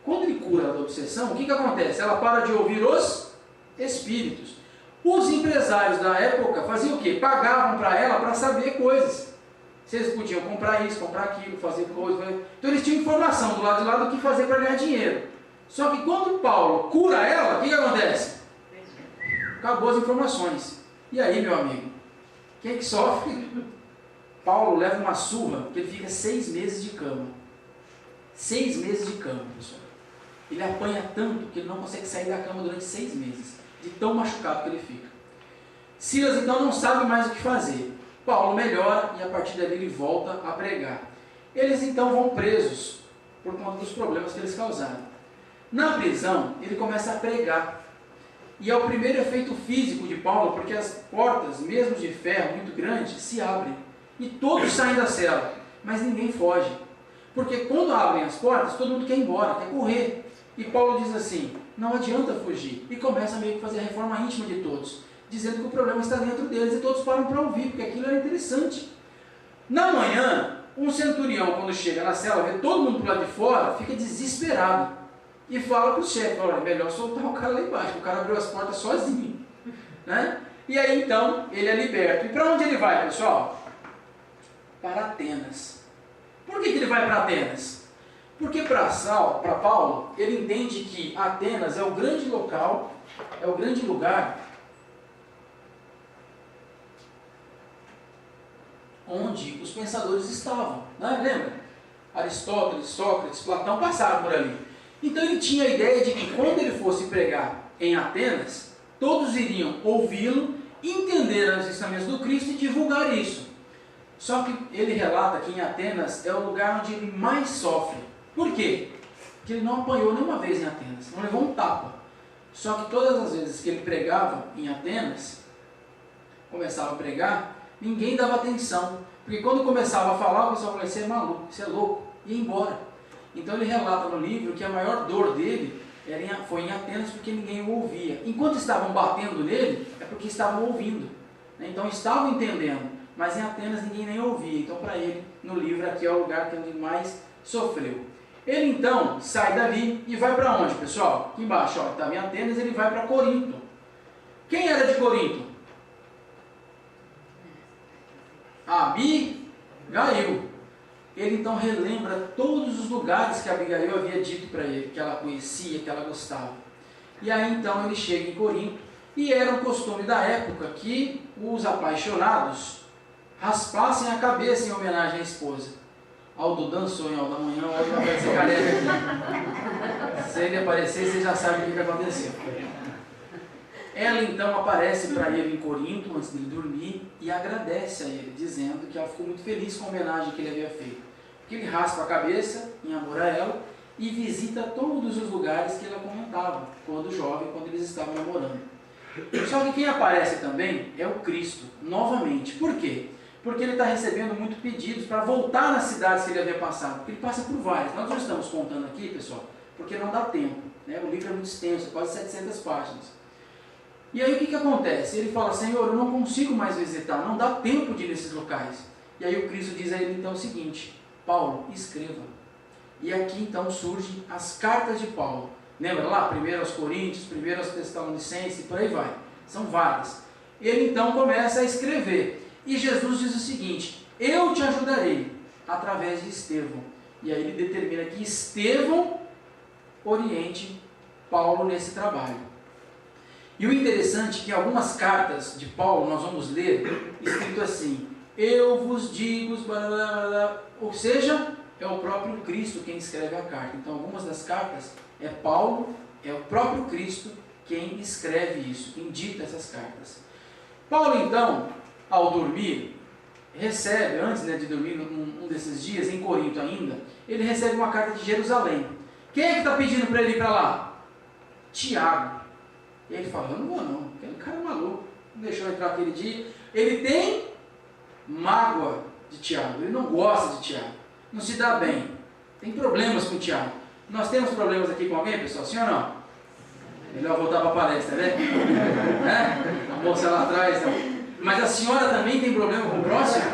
Speaker 3: Quando ele cura ela da obsessão, o que acontece? Ela para de ouvir os espíritos. Os empresários da época faziam o quê? Pagavam para ela para saber coisas. Se eles podiam comprar isso, comprar aquilo, fazer coisas. Então eles tinham informação do lado de lá do que fazer para ganhar dinheiro. Só que quando Paulo cura ela, o que acontece? Acabou as informações. E aí, meu amigo? Quem é que sofre? Paulo leva uma surra, que ele fica 6 meses de cama. 6 meses de cama, pessoal. Ele apanha tanto que ele não consegue sair da cama durante 6 meses. De tão machucado que ele fica. Silas então não sabe mais o que fazer. Paulo melhora e a partir dali ele volta a pregar. Eles então vão presos por conta dos problemas que eles causaram. Na prisão, ele começa a pregar. E é o primeiro efeito físico de Paulo, porque as portas, mesmo de ferro muito grandes, se abrem. E todos saem da cela, mas ninguém foge. Porque quando abrem as portas, todo mundo quer ir embora, quer correr. E Paulo diz assim, não adianta fugir. E começa meio que fazer a reforma íntima de todos, dizendo que o problema está dentro deles, e todos param para ouvir, porque aquilo era interessante. Na manhã, um centurião, quando chega na cela, vê todo mundo para lá de fora, fica desesperado. E fala para o chefe, é melhor soltar o cara lá embaixo, o cara abriu as portas sozinho. Né? E aí então, ele é liberto. E para onde ele vai, pessoal? Para Atenas. Por que ele vai para Atenas? Porque para Paulo, ele entende que Atenas é o grande local, é o grande lugar onde os pensadores estavam. Né? Lembra? Aristóteles, Sócrates, Platão passaram por ali. Então ele tinha a ideia de que quando ele fosse pregar em Atenas, todos iriam ouvi-lo, entender os ensinamentos do Cristo e divulgar isso. Só que ele relata que em Atenas é o lugar onde ele mais sofre. Por quê? Porque ele não apanhou nenhuma vez em Atenas, não levou um tapa. Só que todas as vezes que ele pregava em Atenas, começava a pregar, ninguém dava atenção. Porque quando começava a falar, o pessoal falava, você é maluco, você é louco, e ia embora. Então ele relata no livro que a maior dor dele foi em Atenas porque ninguém o ouvia. Enquanto estavam batendo nele, é porque estavam ouvindo. Então estavam entendendo, mas em Atenas ninguém nem ouvia. Então para ele, no livro aqui é o lugar que ele mais sofreu. Ele então sai dali e vai para onde, pessoal? Aqui embaixo, estava em Atenas, ele vai para Corinto. Quem era de Corinto? Abigail. Ele então relembra todos os lugares que Abigail havia dito para ele, que ela conhecia, que ela gostava. E aí então ele chega em Corinto, e era um costume da época que os apaixonados raspassem a cabeça em homenagem à esposa. Aldo dançou em Aldo da manhã, o Aldo vai aparecer careca aqui. Se ele aparecer, você já sabe o que aconteceu. Ela então aparece para ele em Corinto, antes dele dormir, e agradece a ele, dizendo que ela ficou muito feliz com a homenagem que ele havia feito. Porque ele raspa a cabeça em amor a ela e visita todos os lugares que ela comentava, quando jovem, quando eles estavam namorando. Só que quem aparece também é o Cristo, novamente. Por quê? Porque ele está recebendo muitos pedidos para voltar nas cidades que ele havia passado, porque ele passa por várias. Nós não estamos contando aqui, pessoal, porque não dá tempo. Né? O livro é muito extenso, quase 700 páginas. E aí o que acontece? Ele fala, Senhor, eu não consigo mais visitar, não dá tempo de ir nesses locais. E aí o Cristo diz a ele então o seguinte, Paulo, escreva. E aqui então surgem as cartas de Paulo. Lembra lá? Primeiro aos Coríntios, primeiro aos Tessalonicenses, por aí vai. São várias. Ele então começa a escrever. E Jesus diz o seguinte, eu te ajudarei através de Estevão. E aí ele determina que Estevão oriente Paulo nesse trabalho. E o interessante é que em algumas cartas de Paulo, nós vamos ler, escrito assim, eu vos digo, blá, blá, blá, ou seja, é o próprio Cristo quem escreve a carta. Então algumas das cartas é Paulo, é o próprio Cristo quem escreve isso, quem dita essas cartas. Paulo então, ao dormir, recebe, antes de dormir, um desses dias, em Corinto ainda, ele recebe uma carta de Jerusalém. Quem é que está pedindo para ele ir para lá? Tiago. E ele fala, eu não vou não, aquele cara é maluco, não deixou eu entrar aquele dia. Ele tem mágoa de Tiago, ele não gosta de Tiago, não se dá bem, tem problemas com Tiago. Nós temos problemas aqui com alguém, pessoal, sim ou não? Melhor voltar para a palestra, né? A moça lá atrás, né? Mas a senhora também tem problema com o próximo?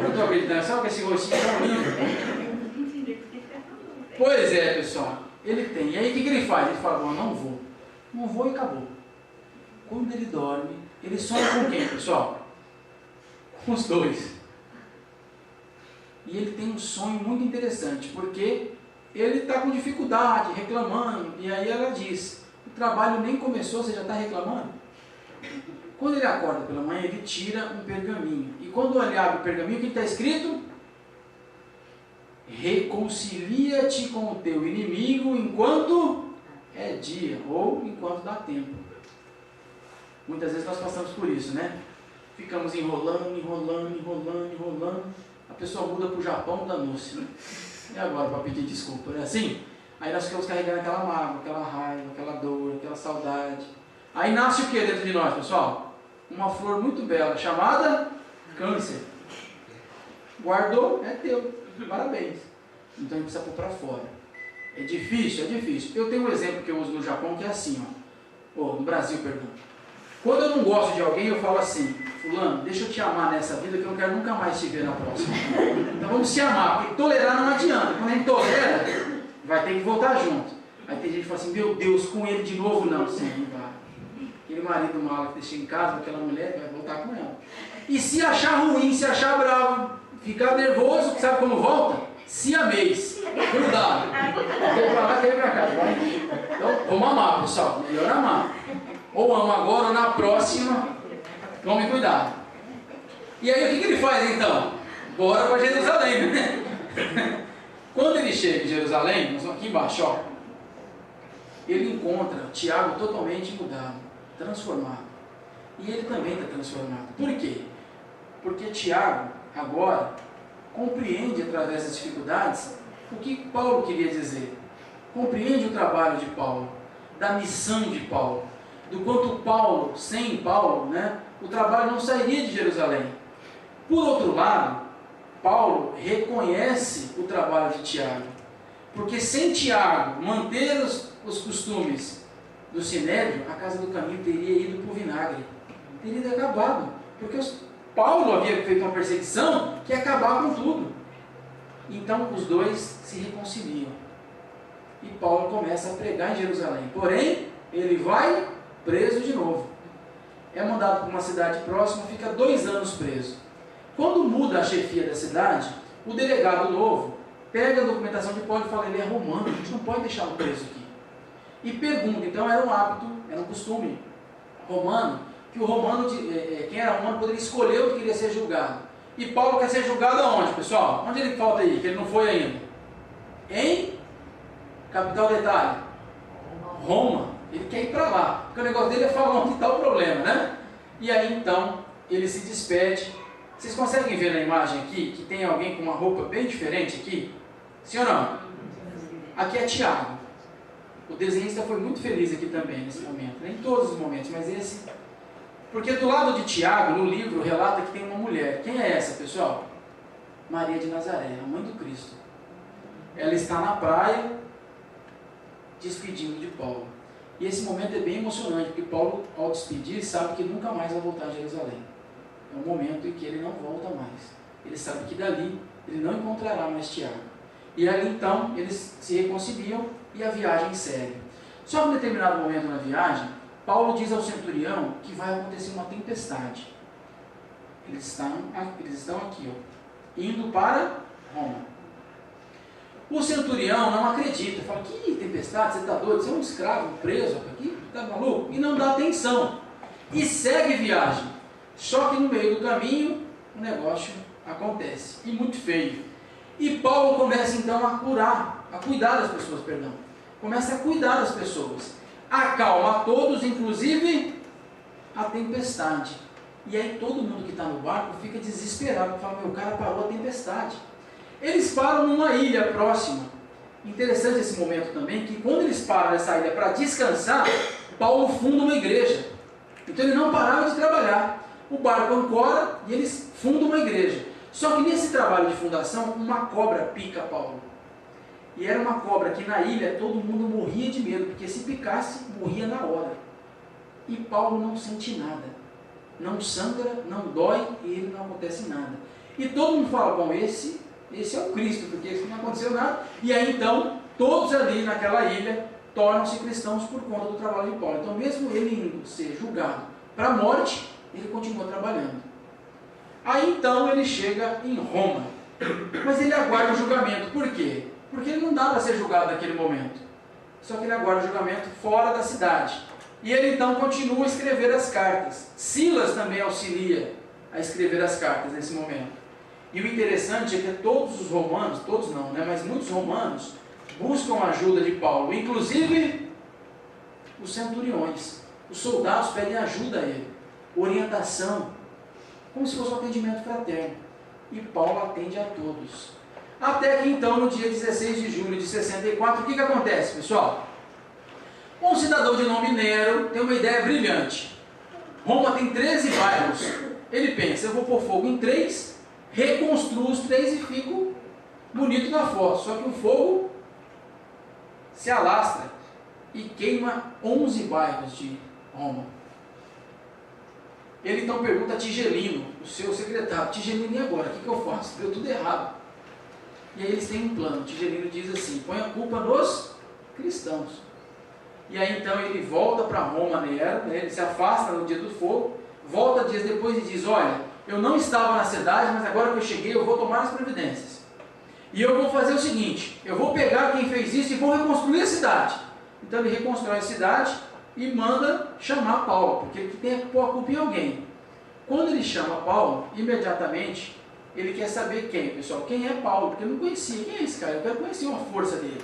Speaker 3: Não estou acreditando, só que esse rostinho é tão lindo. Pois é, pessoal, ele tem. E aí o que ele faz? Ele fala, bom, não vou e acabou. Quando ele dorme, ele sonha com quem, pessoal? Com os dois. E ele tem um sonho muito interessante, porque ele está com dificuldade, reclamando, e aí ela diz, o trabalho nem começou, você já está reclamando? Quando ele acorda pela manhã, ele tira um pergaminho, e quando ele abre o pergaminho, o que está escrito? Reconcilia-te com o teu inimigo enquanto é dia, ou enquanto dá tempo. Muitas vezes nós passamos por isso, né? Ficamos enrolando, a pessoa muda para o Japão, danou-se, né? E agora para pedir desculpa, não é assim? Aí nós ficamos carregando aquela mágoa, aquela raiva, aquela dor, aquela saudade. Aí nasce o que dentro de nós, pessoal? Uma flor muito bela, chamada câncer. Guardou, é teu. Parabéns. Então a gente precisa pôr para fora. É difícil, é difícil. Eu tenho um exemplo que eu uso no Japão que é assim, ó. No Brasil, perdão. Quando eu não gosto de alguém, eu falo assim, fulano, deixa eu te amar nessa vida que eu não quero nunca mais te ver na próxima. Então vamos se amar, porque tolerar não adianta. Quando a gente tolera, vai ter que voltar junto. Aí tem gente que fala assim, meu Deus, com ele de novo? Não, sim, vai. Aquele marido mala que deixa em casa, aquela mulher, vai voltar com ela. E se achar ruim, se achar bravo, ficar nervoso, sabe como volta? Siamês, grudado. Quer pra lá, quer pra cá. Então, vamos amar, pessoal, melhor amar. Ou amo agora ou na próxima, tome cuidado. E aí o que ele faz então? Bora para Jerusalém, né? Quando ele chega em Jerusalém, nós vamos aqui embaixo, ó, ele encontra Tiago totalmente mudado, transformado. E ele também está transformado. Por quê? Porque Tiago agora compreende através das dificuldades o que Paulo queria dizer. Compreende o trabalho de Paulo, da missão de Paulo. Do quanto Paulo, sem Paulo, né, o trabalho não sairia de Jerusalém. Por outro lado, Paulo reconhece o trabalho de Tiago, porque sem Tiago manter os costumes do Sinédrio, a casa do caminho teria ido para o vinagre, teria acabado, porque Paulo havia feito uma perseguição que ia acabar com tudo. Então os dois se reconciliam, e Paulo começa a pregar em Jerusalém, porém, ele vai preso de novo. É mandado para uma cidade próxima, fica 2 anos preso. Quando muda a chefia da cidade, o delegado novo pega a documentação de Paulo e fala, ele é romano, a gente não pode deixá-lo preso aqui. E pergunta, então era um hábito, era um costume romano, que o romano, quem era romano, poderia escolher o que queria ser julgado. E Paulo quer ser julgado aonde, pessoal? Onde ele falta aí, que ele não foi ainda? Em capital da Itália, Roma. Ele quer ir para lá, porque o negócio dele é falar onde está o problema, né? E aí então, ele se despede. Vocês conseguem ver na imagem aqui, que tem alguém com uma roupa bem diferente aqui? Sim ou não? Aqui é Tiago. O desenhista foi muito feliz aqui também, nesse momento. Nem todos os momentos, mas esse... Porque do lado de Tiago, no livro, relata que tem uma mulher. Quem é essa, pessoal? Maria de Nazaré, a mãe do Cristo. Ela está na praia, despedindo de Paulo. E esse momento é bem emocionante, porque Paulo, ao despedir, sabe que nunca mais vai voltar a Jerusalém. É um momento em que ele não volta mais. Ele sabe que dali ele não encontrará mais Tiago. E ali então eles se reconciliam e a viagem segue. Só que em determinado momento na viagem, Paulo diz ao centurião que vai acontecer uma tempestade. Eles estão aqui, ó, indo para Roma. O centurião não acredita, fala, que tempestade, você está doido, você é um escravo preso aqui, está maluco? E não dá atenção. E segue viagem. Só que no meio do caminho, o negócio acontece, e muito feio. E Paulo começa então a cuidar das pessoas, começa a cuidar das pessoas. Acalma todos, inclusive a tempestade. E aí todo mundo que está no barco fica desesperado, fala, meu, cara parou a tempestade. Eles param numa ilha próxima. Interessante esse momento também, que quando eles param nessa ilha para descansar, Paulo funda uma igreja. Então ele não parava de trabalhar. o barco ancora e eles fundam uma igreja. Só que nesse trabalho de fundação, uma cobra pica Paulo. E era uma cobra que na ilha todo mundo morria de medo, porque se picasse, morria na hora. E Paulo não sente nada. Não sangra, não dói e ele não acontece nada. E todo mundo fala, bom, esse é o Cristo, porque isso não aconteceu nada. E aí então, todos ali naquela ilha tornam-se cristãos por conta do trabalho de Paulo. Então mesmo ele indo ser julgado para a morte, ele continua trabalhando. Aí então ele chega em Roma. Mas ele aguarda o julgamento. Por quê? Porque ele não dá para ser julgado naquele momento. Só que ele aguarda o julgamento fora da cidade. E ele então continua a escrever as cartas. Silas também auxilia a escrever as cartas nesse momento. E o interessante é que todos os romanos, todos não, né, mas muitos romanos buscam a ajuda de Paulo. Inclusive os centuriões. Os soldados pedem ajuda a ele. Orientação. Como se fosse um atendimento fraterno. E Paulo atende a todos. Até que então, no dia 16 de julho de 64, o que acontece, pessoal? Um cidadão de nome Nero tem uma ideia brilhante. Roma tem 13 bairros. Ele pensa, eu vou pôr fogo em 3, reconstruo os 3 e fico bonito na foto. Só que o fogo se alastra e queima 11 bairros de Roma. Ele então pergunta a Tigelino, o seu secretário, Tigelino, e agora? O que eu faço? Deu tudo errado. E aí eles têm um plano. Tigelino diz assim, põe a culpa nos cristãos. E aí então ele volta para Roma, Nero, né? Ele se afasta no dia do fogo, volta dias depois e diz, olha, eu não estava na cidade, mas agora que eu cheguei eu vou tomar as providências. E eu vou fazer o seguinte, eu vou pegar quem fez isso e vou reconstruir a cidade. Então ele reconstrói a cidade e manda chamar Paulo, porque ele tem que pôr a culpa em alguém. Quando ele chama Paulo, imediatamente ele quer saber quem, pessoal, quem é Paulo, porque ele não conhecia, quem é esse cara, eu quero conhecer uma força dele.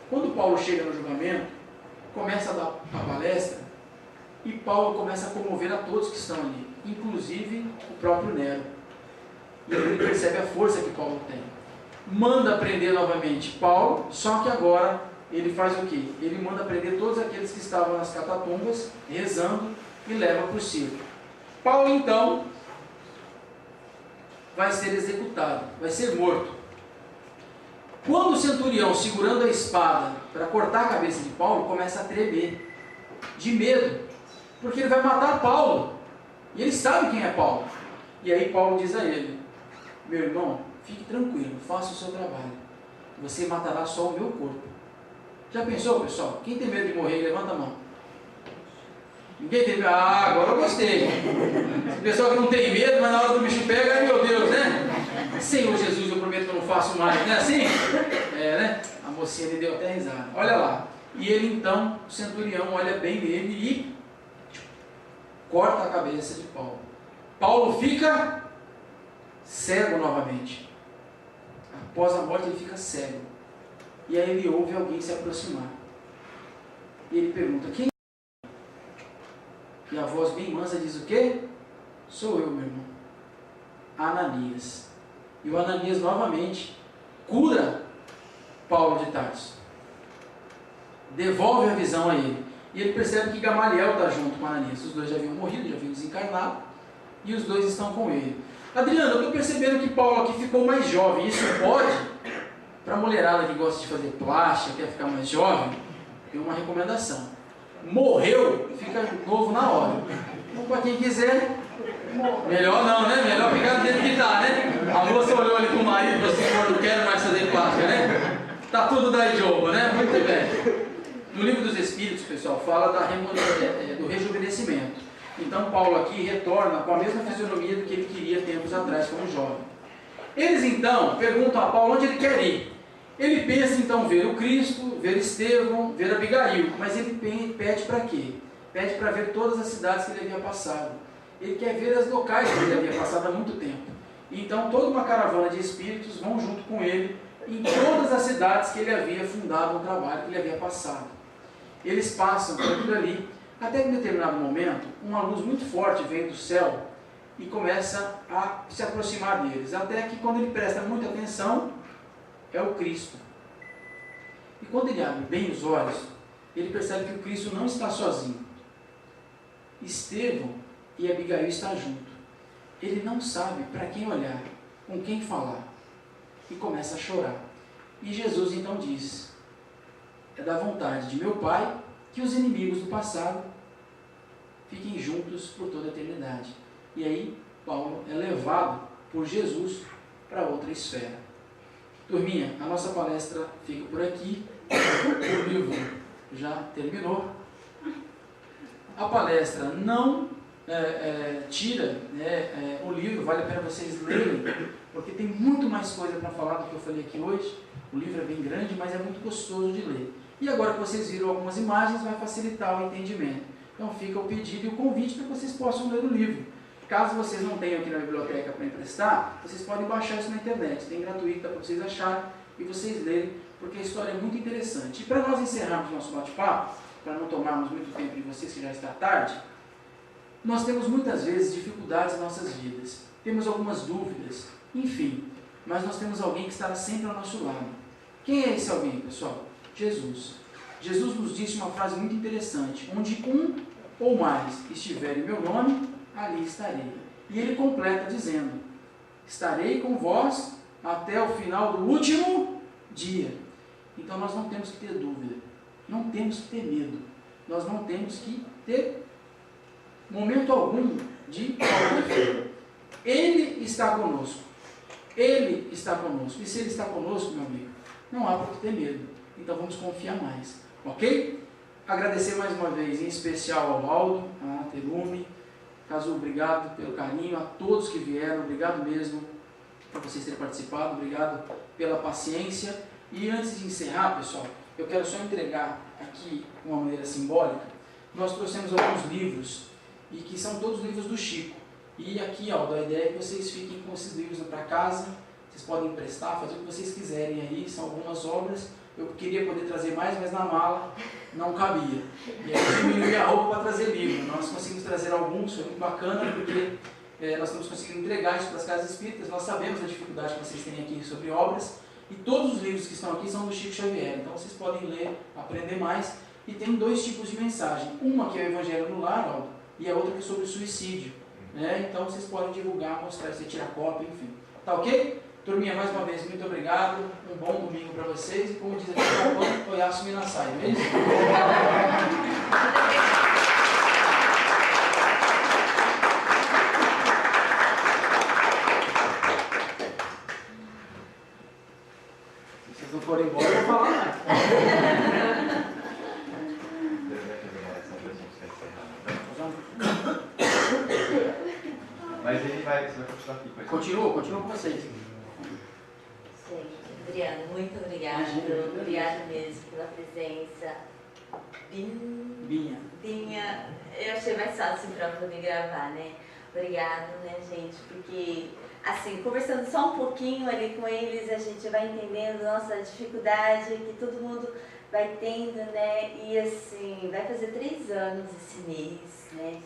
Speaker 3: Quando Paulo chega no julgamento, começa a dar a palestra, e Paulo começa a comover a todos que estão ali, inclusive o próprio Nero. E ele percebe a força que Paulo tem. Manda prender novamente Paulo, só que agora ele faz o quê? Ele manda prender todos aqueles que estavam nas catatumbas, rezando, e leva para o circo. Paulo então vai ser executado, vai ser morto. Quando o centurião, segurando a espada para cortar a cabeça de Paulo, começa a tremer, de medo, porque ele vai matar Paulo, e ele sabe quem é Paulo. E aí Paulo diz a ele, meu irmão, fique tranquilo, faça o seu trabalho, você matará só o meu corpo. Já pensou, pessoal? Quem tem medo de morrer, levanta a mão. Ninguém tem medo? Ah, agora eu gostei. O pessoal que não tem medo, mas na hora do bicho pega, ai meu Deus, né? Senhor Jesus, eu prometo que eu não faço mais, não é assim? É, né? A mocinha lhe deu até risada. Olha lá. E ele então, o centurião, olha bem nele e corta a cabeça de Paulo. Paulo fica cego novamente. Após a morte ele fica cego. E aí ele ouve alguém se aproximar. E ele pergunta, quem é? E a voz bem mansa diz o quê? Sou eu, meu irmão. Ananias. E o Ananias novamente cura Paulo de Tarso. Devolve a visão a ele. E ele percebe que Gamaliel está junto com Ananias. Os dois já haviam morrido, já haviam desencarnado. E os dois estão com ele. Adriano, eu estou percebendo que Paulo aqui ficou mais jovem. Isso pode? Para a mulherada que gosta de fazer plástica, quer ficar mais jovem, tem uma recomendação. Morreu, fica novo na hora. Então, para quem quiser, melhor não, né? Melhor ficar do jeito que está, né? A moça olhou ali para o marido e falou assim, não quero mais fazer plástica, né? Tá tudo da idioma, né? Muito bem. No Livro dos Espíritos, pessoal, fala do rejuvenescimento. Então, Paulo aqui retorna com a mesma fisionomia do que ele queria tempos atrás, como jovem. Eles, então, perguntam a Paulo onde ele quer ir. Ele pensa, então, ver o Cristo, ver Estevão, ver Abigail. Mas ele pede para quê? Pede para ver todas as cidades que ele havia passado. Ele quer ver as locais que ele havia passado há muito tempo. Então, toda uma caravana de espíritos vão junto com ele em todas as cidades que ele havia fundado no trabalho, que ele havia passado. Eles passam por aquilo ali, até que em determinado momento, uma luz muito forte vem do céu e começa a se aproximar deles, até que quando ele presta muita atenção, é o Cristo. E quando ele abre bem os olhos, ele percebe que o Cristo não está sozinho. Estevão e Abigail está junto. Ele não sabe para quem olhar, com quem falar, e começa a chorar. E Jesus então diz: é da vontade de meu Pai que os inimigos do passado fiquem juntos por toda a eternidade. E aí Paulo é levado por Jesus para outra esfera. Turminha, a nossa palestra fica por aqui. O livro já terminou. A palestra não tira o livro, vale a pena vocês lerem, porque tem muito mais coisa para falar do que eu falei aqui hoje. O livro é bem grande, mas é muito gostoso de ler. E agora que vocês viram algumas imagens, vai facilitar o entendimento. Então fica o pedido e o convite para que vocês possam ler o livro. Caso vocês não tenham aqui na biblioteca para emprestar, vocês podem baixar isso na internet. Tem gratuito, dá para vocês acharem e vocês lerem, porque a história é muito interessante. E para nós encerrarmos nosso bate-papo, para não tomarmos muito tempo de vocês, que já está tarde, nós temos muitas vezes dificuldades em nossas vidas. Temos algumas dúvidas, enfim. Mas nós temos alguém que estará sempre ao nosso lado. Quem é esse alguém, pessoal? Jesus. Jesus nos disse uma frase muito interessante: onde um ou mais estiver em meu nome, ali estarei. E ele completa dizendo: estarei com vós até o final do último dia. Então nós não temos que ter dúvida, não temos que ter medo, nós não temos que ter momento algum de falta de fé. Ele está conosco. Ele está conosco. E se Ele está conosco, meu amigo, não há por que ter medo. Então vamos confiar mais. Ok? Agradecer mais uma vez, em especial ao Aldo, a Telume. Caso, obrigado pelo carinho, a todos que vieram, obrigado mesmo por vocês terem participado, obrigado pela paciência. E antes de encerrar, pessoal, eu quero só entregar aqui, de uma maneira simbólica, nós trouxemos alguns livros, e que são todos livros do Chico. E aqui, Aldo, a ideia é que vocês fiquem com esses livros para casa, vocês podem emprestar, fazer o que vocês quiserem aí, são algumas obras. Eu queria poder trazer mais, mas na mala não cabia. E aí eu diminui a roupa para trazer livro. Nós conseguimos trazer alguns, foi muito bacana, porque nós estamos conseguindo entregar isso para as casas espíritas. Nós sabemos a dificuldade que vocês têm aqui sobre obras, e todos os livros que estão aqui são do Chico Xavier. Então vocês podem ler, aprender mais, e tem dois tipos de mensagem. Uma que é o Evangelho no Lar, Aldo, e a outra que é sobre suicídio. Então vocês podem divulgar, mostrar, você tira cópia, enfim. Tá ok? Turminha, mais uma vez, muito obrigado. Um bom domingo para vocês. E como diz aqui, o pão, Oyasu Minasai, não é isso? Se vocês não forem embora, eu vou falar mais.
Speaker 1: Mas ele vai continuar aqui.
Speaker 3: Continua com vocês.
Speaker 2: Gente, Adriano, muito obrigada. Obrigada mesmo pela presença. Binha, eu achei mais fácil para poder gravar, né? Obrigado, né, gente? Porque, assim, conversando só um pouquinho ali com eles, a gente vai entendendo nossa dificuldade que todo mundo vai tendo, né? E, assim, vai fazer 3 anos esse mês, né?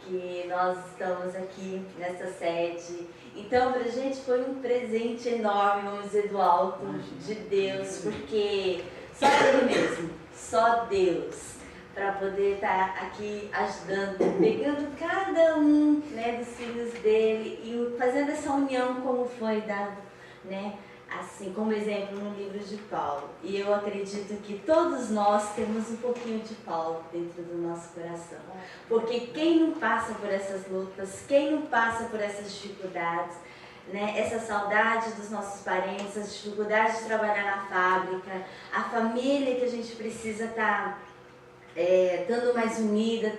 Speaker 2: Que nós estamos aqui nessa sede. Então, para a gente foi um presente enorme, vamos dizer, do alto de Deus, porque só Ele mesmo, só Deus, para poder estar aqui ajudando, pegando cada um, né, dos filhos dele e fazendo essa união como foi dado, né? Assim, como exemplo no livro de Paulo. E eu acredito que todos nós temos um pouquinho de Paulo dentro do nosso coração. Porque quem não passa por essas lutas, quem não passa por essas dificuldades, né, essa saudade dos nossos parentes, as dificuldades de trabalhar na fábrica, a família que a gente precisa estar estando mais unida,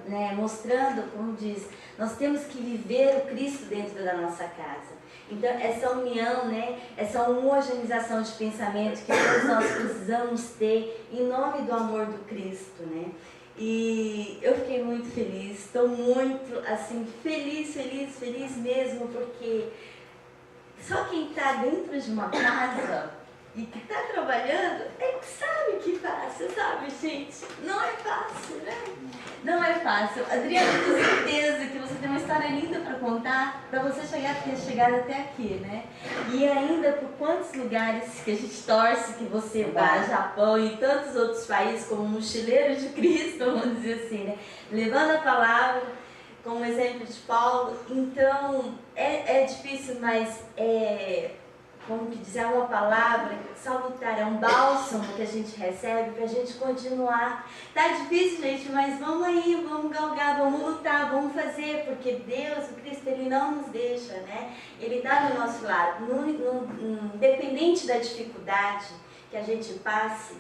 Speaker 2: né, mostrando, como diz, nós temos que viver o Cristo dentro da nossa casa. Então, essa união, né, essa homogeneização de pensamento que todos nós precisamos ter em nome do amor do Cristo, né? E eu fiquei muito feliz, estou muito, assim, feliz mesmo, porque só quem está dentro de uma casa e que está trabalhando é que sabe que fácil, sabe, gente? Não é fácil, né? Não é fácil. Adriana, eu tenho certeza que você tem uma história linda para contar, para você ter chegado até aqui, né? E ainda por quantos lugares que a gente torce que você vá, Japão e tantos outros países como mochileiro de Cristo, vamos dizer assim, né? Levando a palavra, como o exemplo de Paulo. Então, é difícil, mas como que dizer, é uma palavra salutar, é um bálsamo que a gente recebe para a gente continuar. Tá difícil, gente, mas vamos aí, vamos galgar, vamos lutar, vamos fazer, porque Deus, o Cristo, Ele não nos deixa, né? Ele está do nosso lado. Independente da dificuldade que a gente passe,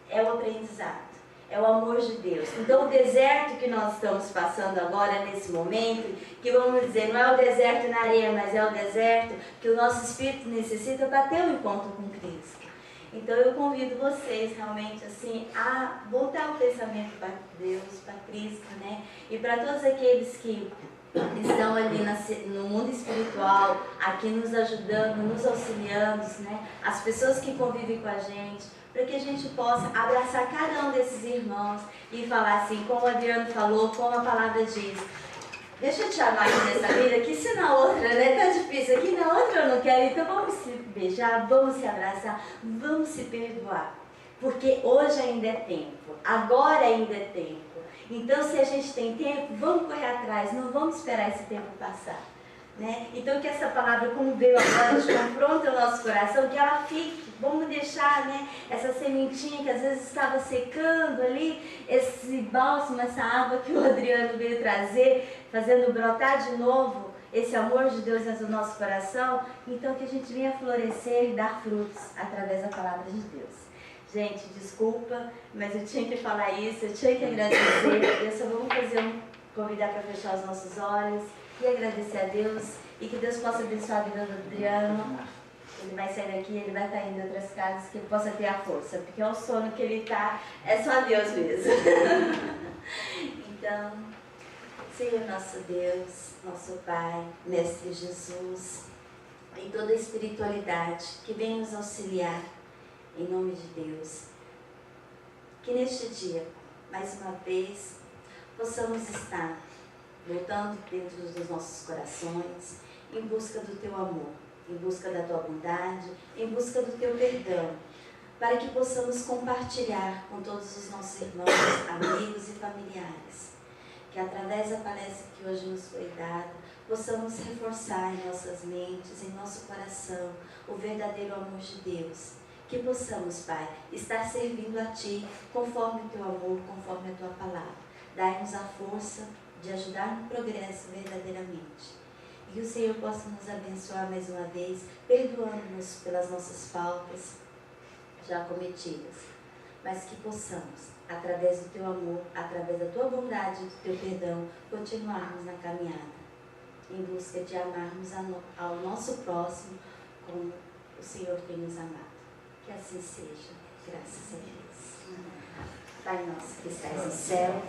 Speaker 2: é o aprendizado. É o amor de Deus. Então o deserto que nós estamos passando agora, nesse momento, que vamos dizer, não é o deserto na areia, mas é o deserto que o nosso espírito necessita para ter um encontro com Cristo. Então eu convido vocês realmente assim a voltar o pensamento para Deus, para Cristo, né? E para todos aqueles que estão ali no mundo espiritual, aqui nos ajudando, nos auxiliando, né? As pessoas que convivem com a gente, para que a gente possa abraçar cada um desses irmãos e falar assim, como o Adriano falou, como a palavra diz. Deixa eu te amar aqui nessa vida, que se na outra, né, tá difícil, aqui na outra eu não quero, então vamos se beijar, vamos se abraçar, vamos se perdoar. Porque hoje ainda é tempo, agora ainda é tempo. Então se a gente tem tempo, vamos correr atrás, não vamos esperar esse tempo passar. Né? Então que essa palavra, como veio agora, confronta o nosso coração, que ela fique, vamos deixar, né, essa sementinha que às vezes estava secando ali, esse bálsamo, essa água que o Adriano veio trazer, fazendo brotar de novo esse amor de Deus dentro do nosso coração, então que a gente venha florescer e dar frutos através da palavra de Deus. Gente, desculpa, mas eu tinha que falar isso, eu tinha que agradecer, eu só vou convidar para fechar os nossos olhos e agradecer a Deus, e que Deus possa abençoar a vida do Adriano. Ele vai sair daqui, ele vai estar indo em outras casas, que ele possa ter a força, porque é o sono que ele está, é só Deus mesmo. Então, Senhor nosso Deus, nosso Pai, Mestre Jesus, em toda a espiritualidade, que vem nos auxiliar, em nome de Deus, que neste dia, mais uma vez, possamos estar voltando dentro dos nossos corações, em busca do Teu amor, em busca da Tua bondade, em busca do Teu perdão, para que possamos compartilhar com todos os nossos irmãos, amigos e familiares, que através da palestra que hoje nos foi dada, possamos reforçar em nossas mentes, em nosso coração, o verdadeiro amor de Deus, que possamos, Pai, estar servindo a Ti, conforme o Teu amor, conforme a Tua palavra. Dai-nos a força de ajudar no progresso verdadeiramente. E que o Senhor possa nos abençoar mais uma vez, perdoando-nos pelas nossas faltas já cometidas, mas que possamos, através do Teu amor, através da Tua bondade e do Teu perdão, continuarmos na caminhada, em busca de amarmos ao nosso próximo como o Senhor tem nos amado. Que assim seja, graças a Deus. Pai nosso que estás no céu,